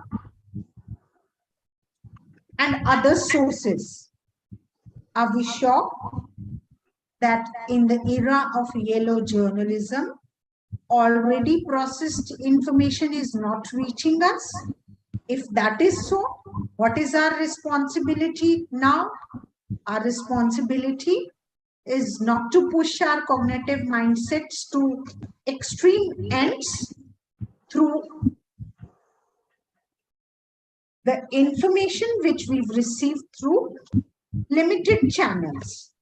and other sources. Are we sure that in the era of yellow journalism, already processed information is not reaching us? If that is so, what is our responsibility now? Our responsibility is not to push our cognitive mindsets to extreme ends through the information which we've received through limited channels.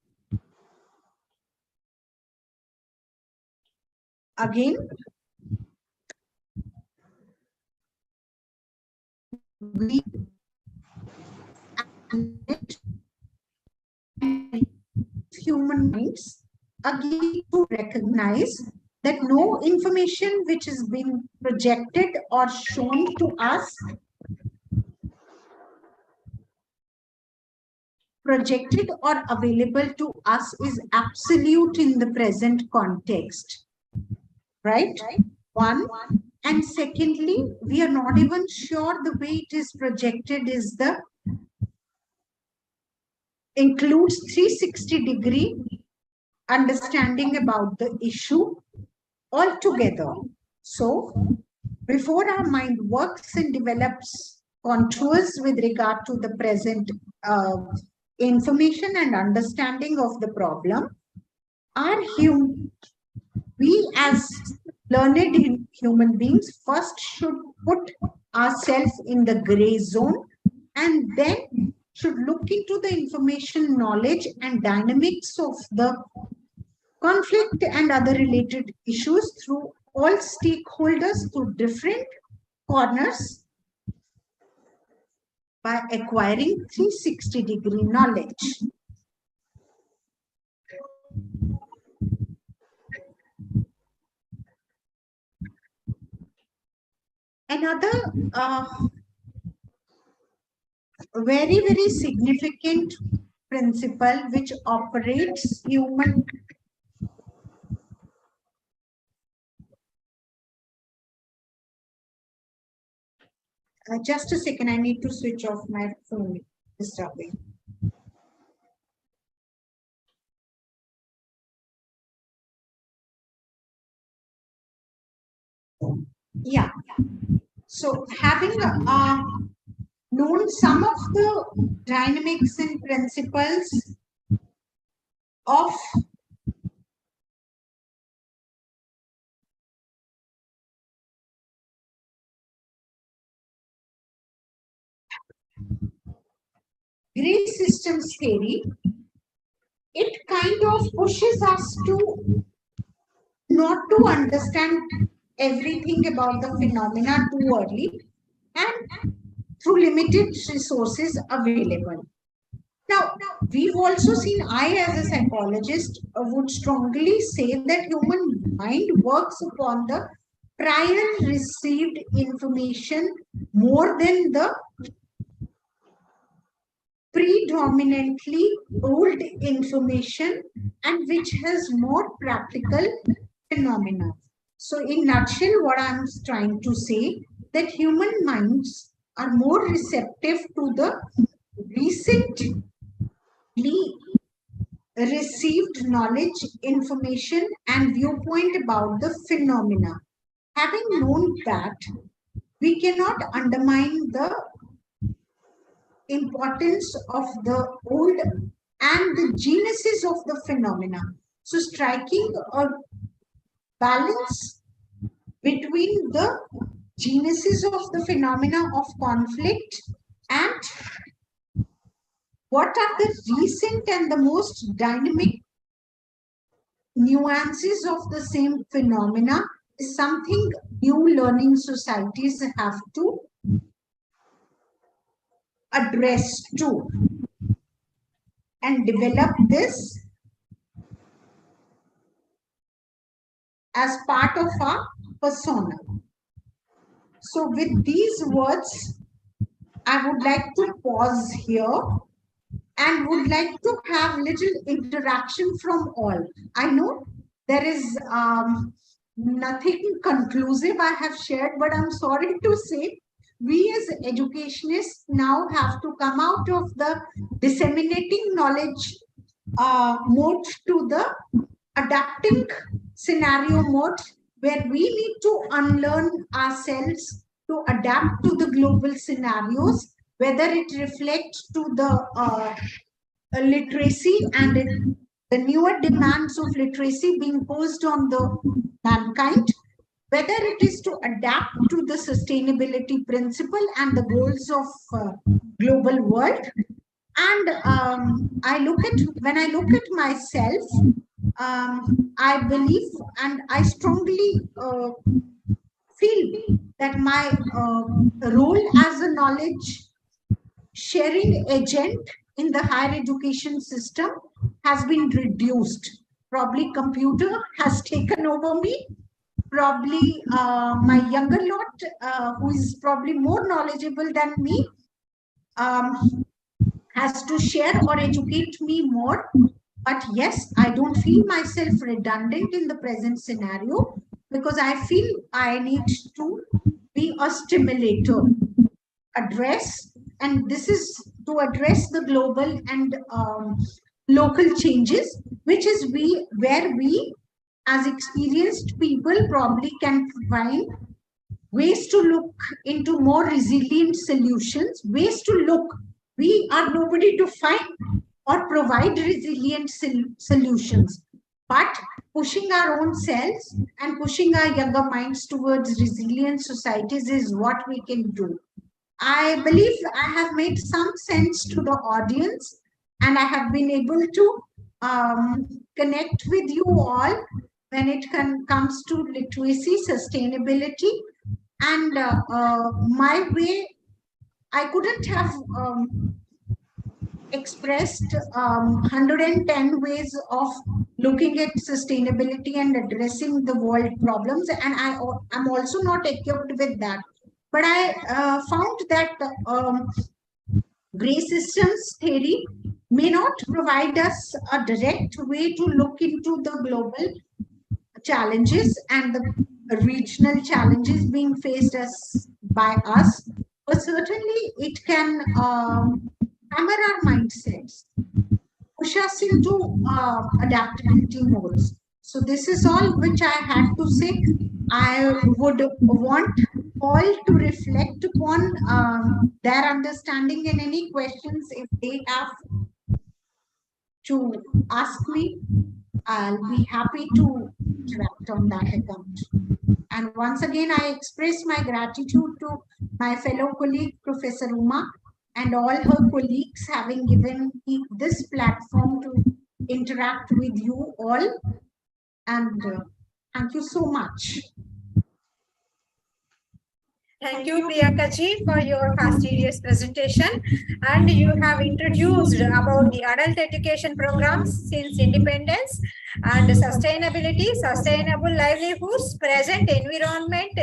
Again, we human minds again to recognize that no information which is being projected or shown to us, projected or available to us is absolute in the present context, right? One. And secondly, we are not even sure the way it is projected is the includes 360-degree understanding about the issue altogether. So before our mind works and develops contours with regard to the present information and understanding of the problem, we as learned human beings first should put ourselves in the gray zone and then should look into the information, knowledge and dynamics of the conflict and other related issues through all stakeholders through different corners by acquiring 360-degree knowledge. Another very, very significant principle which operates human just a second, I need to switch off my phone. Disturbing. Yeah. So having known some of the dynamics and principles of gray systems theory, it kind of pushes us to not to understand everything about the phenomena too early and through limited resources available. Now, we've also seen, I as a psychologist would strongly say that human mind works upon the prior received information more than the predominantly old information and which has more practical phenomena. So in nutshell, what I'm trying to say that human minds are more receptive to the recently received knowledge, information and viewpoint about the phenomena. Having known that, we cannot undermine the importance of the old and the genesis of the phenomena. So striking a balance between the genesis of the phenomena of conflict and what are the recent and the most dynamic nuances of the same phenomena is something new learning societies have to address to and develop this as part of our persona. So with these words, I would like to pause here and would like to have little interaction from all. I know there is nothing conclusive I have shared, but I'm sorry to say we as educationists now have to come out of the disseminating knowledge mode to the adapting scenario mode, where we need to unlearn ourselves to adapt to the global scenarios, whether it reflects to the literacy and the newer demands of literacy being posed on the mankind, whether it is to adapt to the sustainability principle and the goals of global world. And when I look at myself, I believe and I strongly feel that my role as a knowledge sharing agent in the higher education system has been reduced. Probably computer has taken over me. Probably my younger lot, who is probably more knowledgeable than me, has to share or educate me more. But yes, I don't feel myself redundant in the present scenario because I feel I need to be a stimulator, and this is to address the global and local changes, which is where we as experienced people probably can find ways to look into more resilient solutions, ways to look. We are nobody to find or provide resilient solutions, but pushing our own selves and pushing our younger minds towards resilient societies is what we can do. I believe I have made some sense to the audience, and I have been able to connect with you all when it comes to literacy, sustainability, and my way. I couldn't have expressed 110 ways of looking at sustainability and addressing the world problems, and I'm also not equipped with that. But I found that gray systems theory may not provide us a direct way to look into the global challenges and the regional challenges being faced by us, but certainly it can hammer our mindsets, push us into adaptability modes. So this is all which I had to say. I would want all to reflect upon their understanding, and any questions if they have to ask me, I'll be happy to interact on that account. And once again, I express my gratitude to my fellow colleague, Professor Uma, and all her colleagues having given me this platform to interact with you all. And thank you so much. Thank you, Priyanka ji, for your fastidious presentation. And you have introduced about the adult education programs since independence and sustainability, sustainable livelihoods, present environment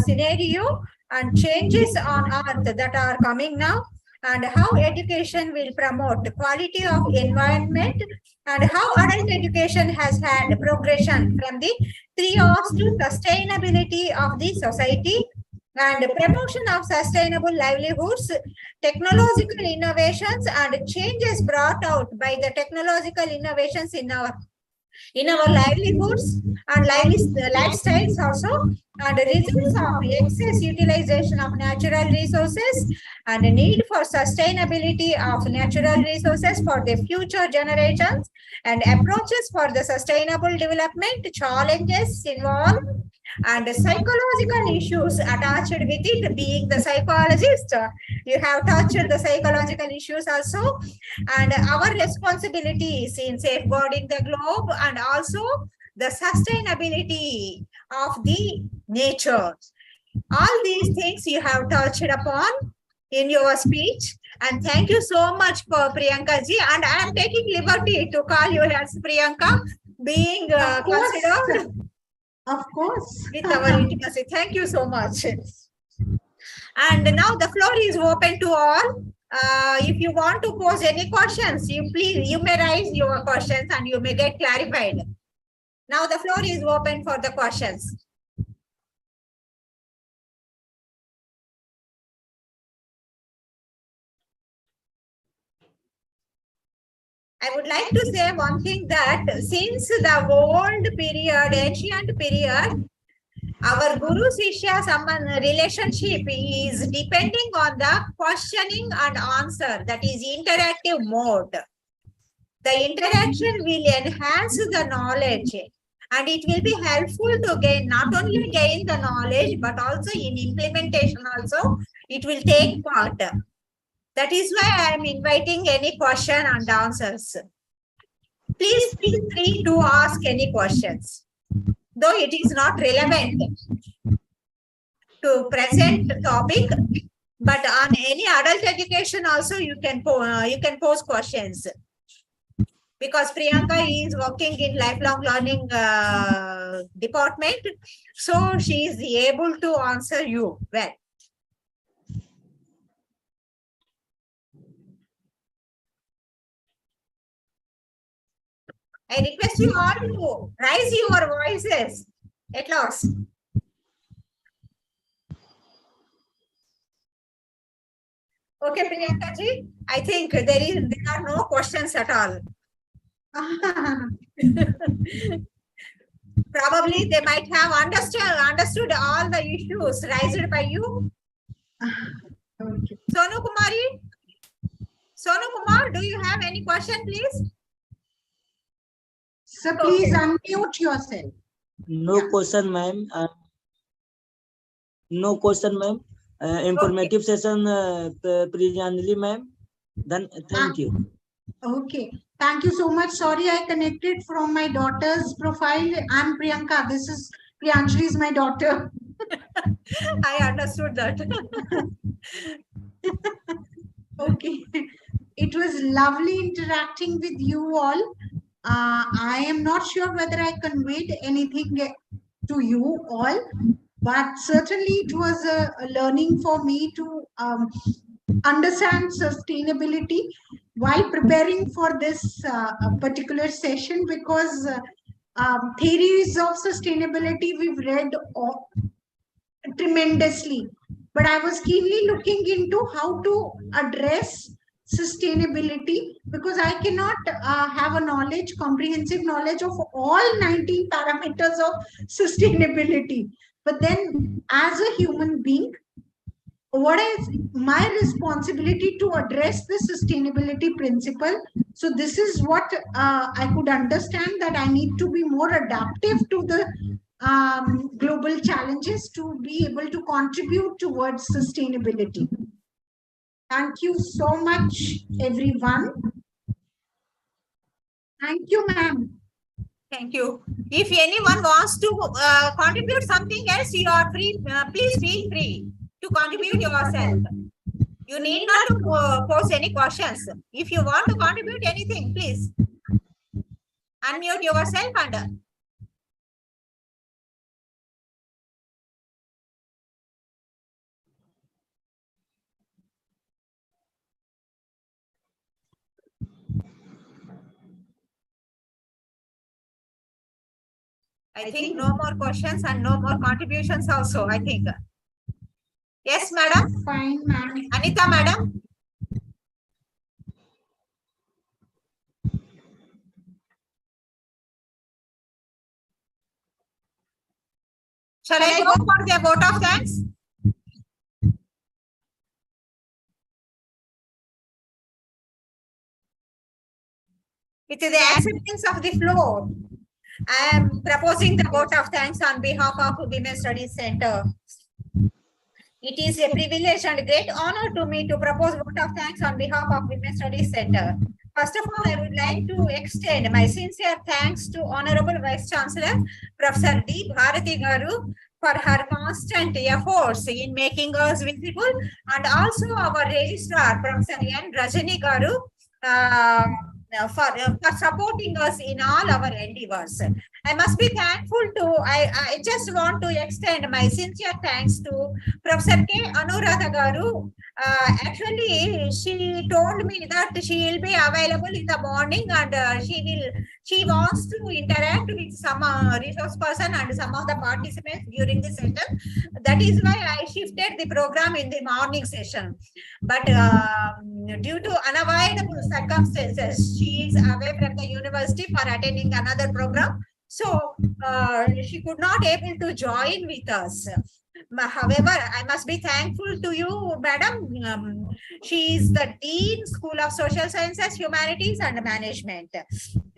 scenario, and changes on earth that are coming now, and how education will promote the quality of environment, and how adult education has had progression from the 3 R's to sustainability of the society, and promotion of sustainable livelihoods, technological innovations and changes brought out by the technological innovations in our livelihoods and lifestyles also, and the results of excess utilization of natural resources and the need for sustainability of natural resources for the future generations, and approaches for the sustainable development, challenges involved, and the psychological issues attached with it. Being the psychologist, you have touched the psychological issues also, and our responsibilities in safeguarding the globe, and also the sustainability of the nature. All these things you have touched upon in your speech, and thank you so much for Priyanka ji, and I am taking liberty to call you as Priyanka, being considered. Of course. With our intimacy. Thank you so much. And now the floor is open to all. If you want to pose any questions, you may raise your questions and you may get clarified. Now the floor is open for the questions. I would like to say one thing, that since the old period, ancient period, our Guru Shishya relationship is depending on the questioning and answer, that is interactive mode. The interaction will enhance the knowledge, and it will be helpful to gain, not only gain the knowledge, but also in implementation also, it will take part. That is why I am inviting any question and answers. Please feel free to ask any questions, though it is not relevant. to present the topic. But on any adult education also you can pose questions, because Priyanka is working in lifelong learning department, so she is able to answer you well. I request you all to raise your voices at last. Okay, Priyanka ji, I think there are no questions at all. Probably they might have understood all the issues raised by you. Okay. Sonu Kumar, do you have any question, please? So please unmute yourself. No question, ma'am. No question, ma'am. Informative session, Priyanjali, ma'am. Then thank you. Okay. Thank you so much. Sorry, I connected from my daughter's profile. I'm Priyanka. This is Priyanjali is my daughter. I understood that. Okay. It was lovely interacting with you all. I am not sure whether I conveyed anything to you all, but certainly it was a learning for me to understand sustainability while preparing for this particular session, because theories of sustainability we've read tremendously, but I was keenly looking into how to address sustainability, because I cannot have a comprehensive knowledge of all 19 parameters of sustainability. But then as a human being, what is my responsibility to address the sustainability principle? So this is what I could understand, that I need to be more adaptive to the global challenges to be able to contribute towards sustainability. Thank you so much, everyone. Thank you, ma'am. Thank you. If anyone wants to contribute something else, you are free. Please feel free to contribute yourself. You need not to pose any questions. If you want to contribute anything, please unmute yourself and I think no more questions and no more contributions also, I think. Yes, madam. Fine, ma'am. Anita, madam. Shall I go for the vote of thanks? With the acceptance of the floor, I am proposing the vote of thanks on behalf of Women's Studies Center. It is a privilege and great honor to me to propose vote of thanks on behalf of Women's Studies Center. First of all, I would like to extend my sincere thanks to Honorable Vice Chancellor, Professor D. Bharati Garu, for her constant efforts in making us visible, and also our registrar, Professor N. Rajani Garu, for supporting us in all our endeavors. I must be thankful to, I just want to extend my sincere thanks to Professor K. Anuradha Garu. Actually, she told me that she will be available in the morning, and she wants to interact with some resource person and some of the participants during the session. That is why I shifted the program in the morning session. But due to unavoidable circumstances, she is away from the university for attending another program. So she could not able to join with us. However, I must be thankful to you, madam. She is the Dean, School of Social Sciences, Humanities and Management.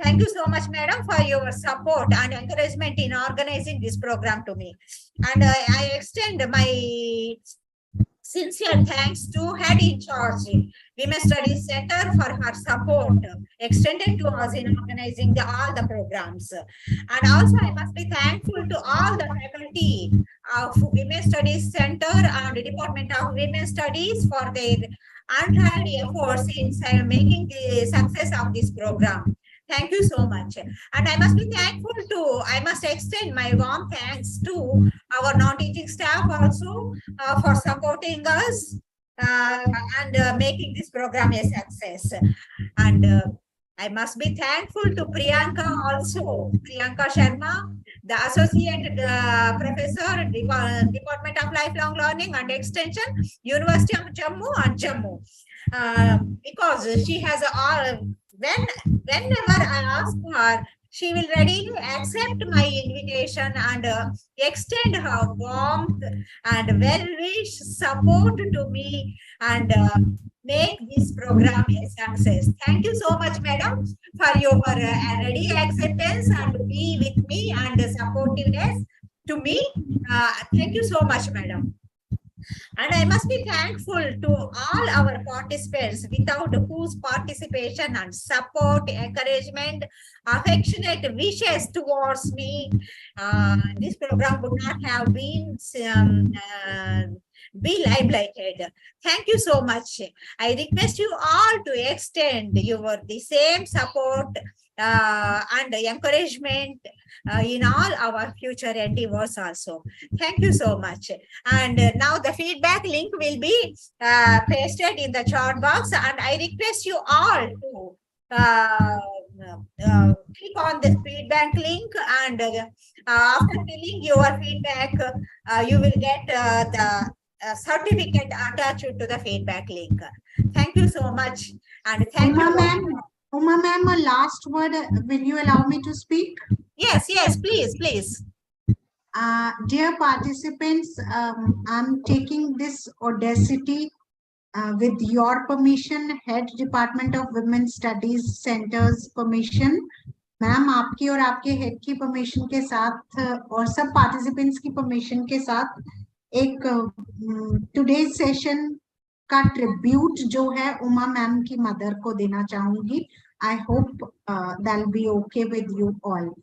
Thank you so much, madam, for your support and encouragement in organizing this program to me. And I extend my sincere thanks to Head in Charge, Women's Studies Center, for her support extended to us in organizing all the programs. And also I must be thankful to all the faculty of Women Studies Center and Department of Women Studies for their untied efforts in making the success of this program. Thank you so much. And I must be thankful to, I must extend my warm thanks to our non-teaching staff also for supporting us and making this program a success. And I must be thankful to Priyanka also, Priyanka Sharma, the Associate Professor, Department of Lifelong Learning and Extension, University of Jammu and Jammu. Because she has whenever I ask her, she will readily accept my invitation and extend her warmth and well-wish support to me and make this program a success. Thank you so much, madam, for your ready acceptance and be with me and supportiveness to me. Thank you so much, madam. And I must be thankful to all our participants without whose participation and support, encouragement, affectionate wishes towards me, this program would not have been be lighted. Thank you so much. I request you all to extend the same support and encouragement in all our future endeavors also. Thank you so much. And now the feedback link will be pasted in the chat box, and I request you all to click on this feedback link, and after filling your feedback, you will get the certificate attached to the feedback link. Thank you so much. And thank you. Uma ma'am, a last word. Will you allow me to speak? Yes, please. Dear participants, I'm taking this audacity with your permission, Head Department of Women Studies Center's permission. Ma'am आपकी और आपके head की permission के साथ और सब participants की permission के साथ एक टुडेज सेशन का ट्रिब्यूट जो है उमा मैम की मदर को देना चाहूंगी. I hope that'll be okay with you all.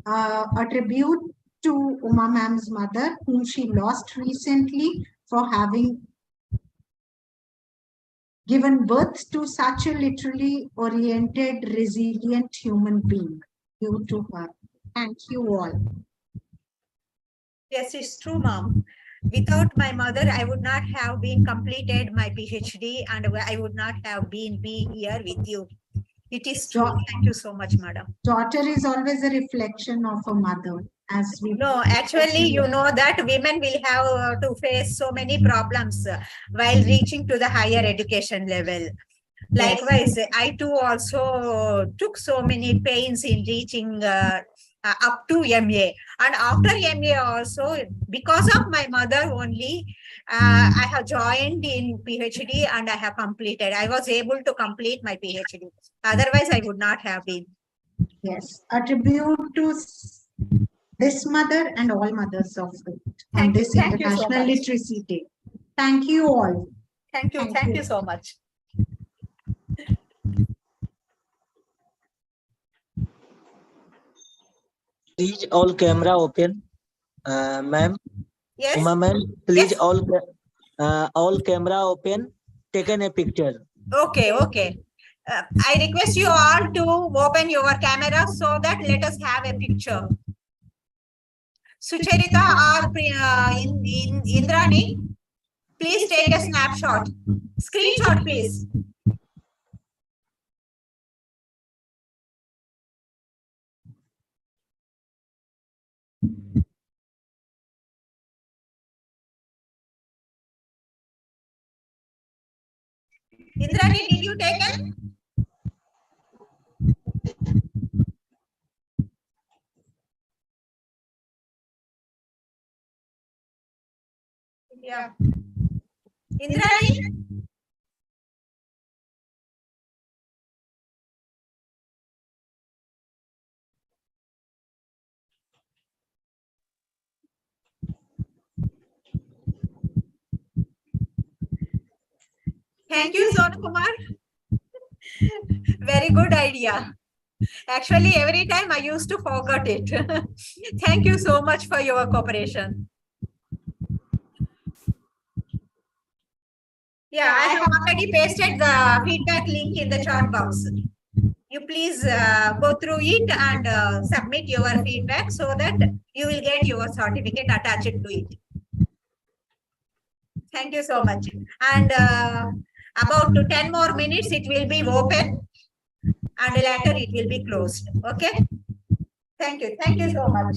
A tribute to Uma ma'am's mother, whom she lost recently for having given birth to such a literally oriented, resilient human being. Due to her. Thank you all. Yes, it's true, ma'am. Without my mother, I would not have been completed my PhD, and I would not have been here with you. It is true. Thank you so much, madam. Daughter is always a reflection of a mother. As we no, actually, you know that women will have to face so many problems while reaching to the higher education level. Likewise, I too also took so many pains in reaching up to MA, and after MA also, because of my mother only, I have joined in PhD and I have completed. I was able to complete my PhD. Otherwise, I would not have been. Yes, a tribute to this mother and all mothers of it on this International Literacy Day. Thank you all. Thank you so much. Please all camera open, ma'am. Yes. Uma ma'am, please Yes. all camera open. Taken a picture. Okay. I request you all to open your camera so that let us have a picture. Sucharita or Indrani, please take a snapshot. Screenshot, please. Indrani, did you take it? Yeah. Indrani? Thank you, Sonu Kumar. Very good idea. Actually, every time I used to forget it. Thank you so much for your cooperation. Yeah, I have already pasted the feedback link in the chat box. You please go through it and submit your feedback so that you will get your certificate attached to it. Thank you so much. And about 10 more minutes, it will be open and later it will be closed. Okay. Thank you. Thank you so much.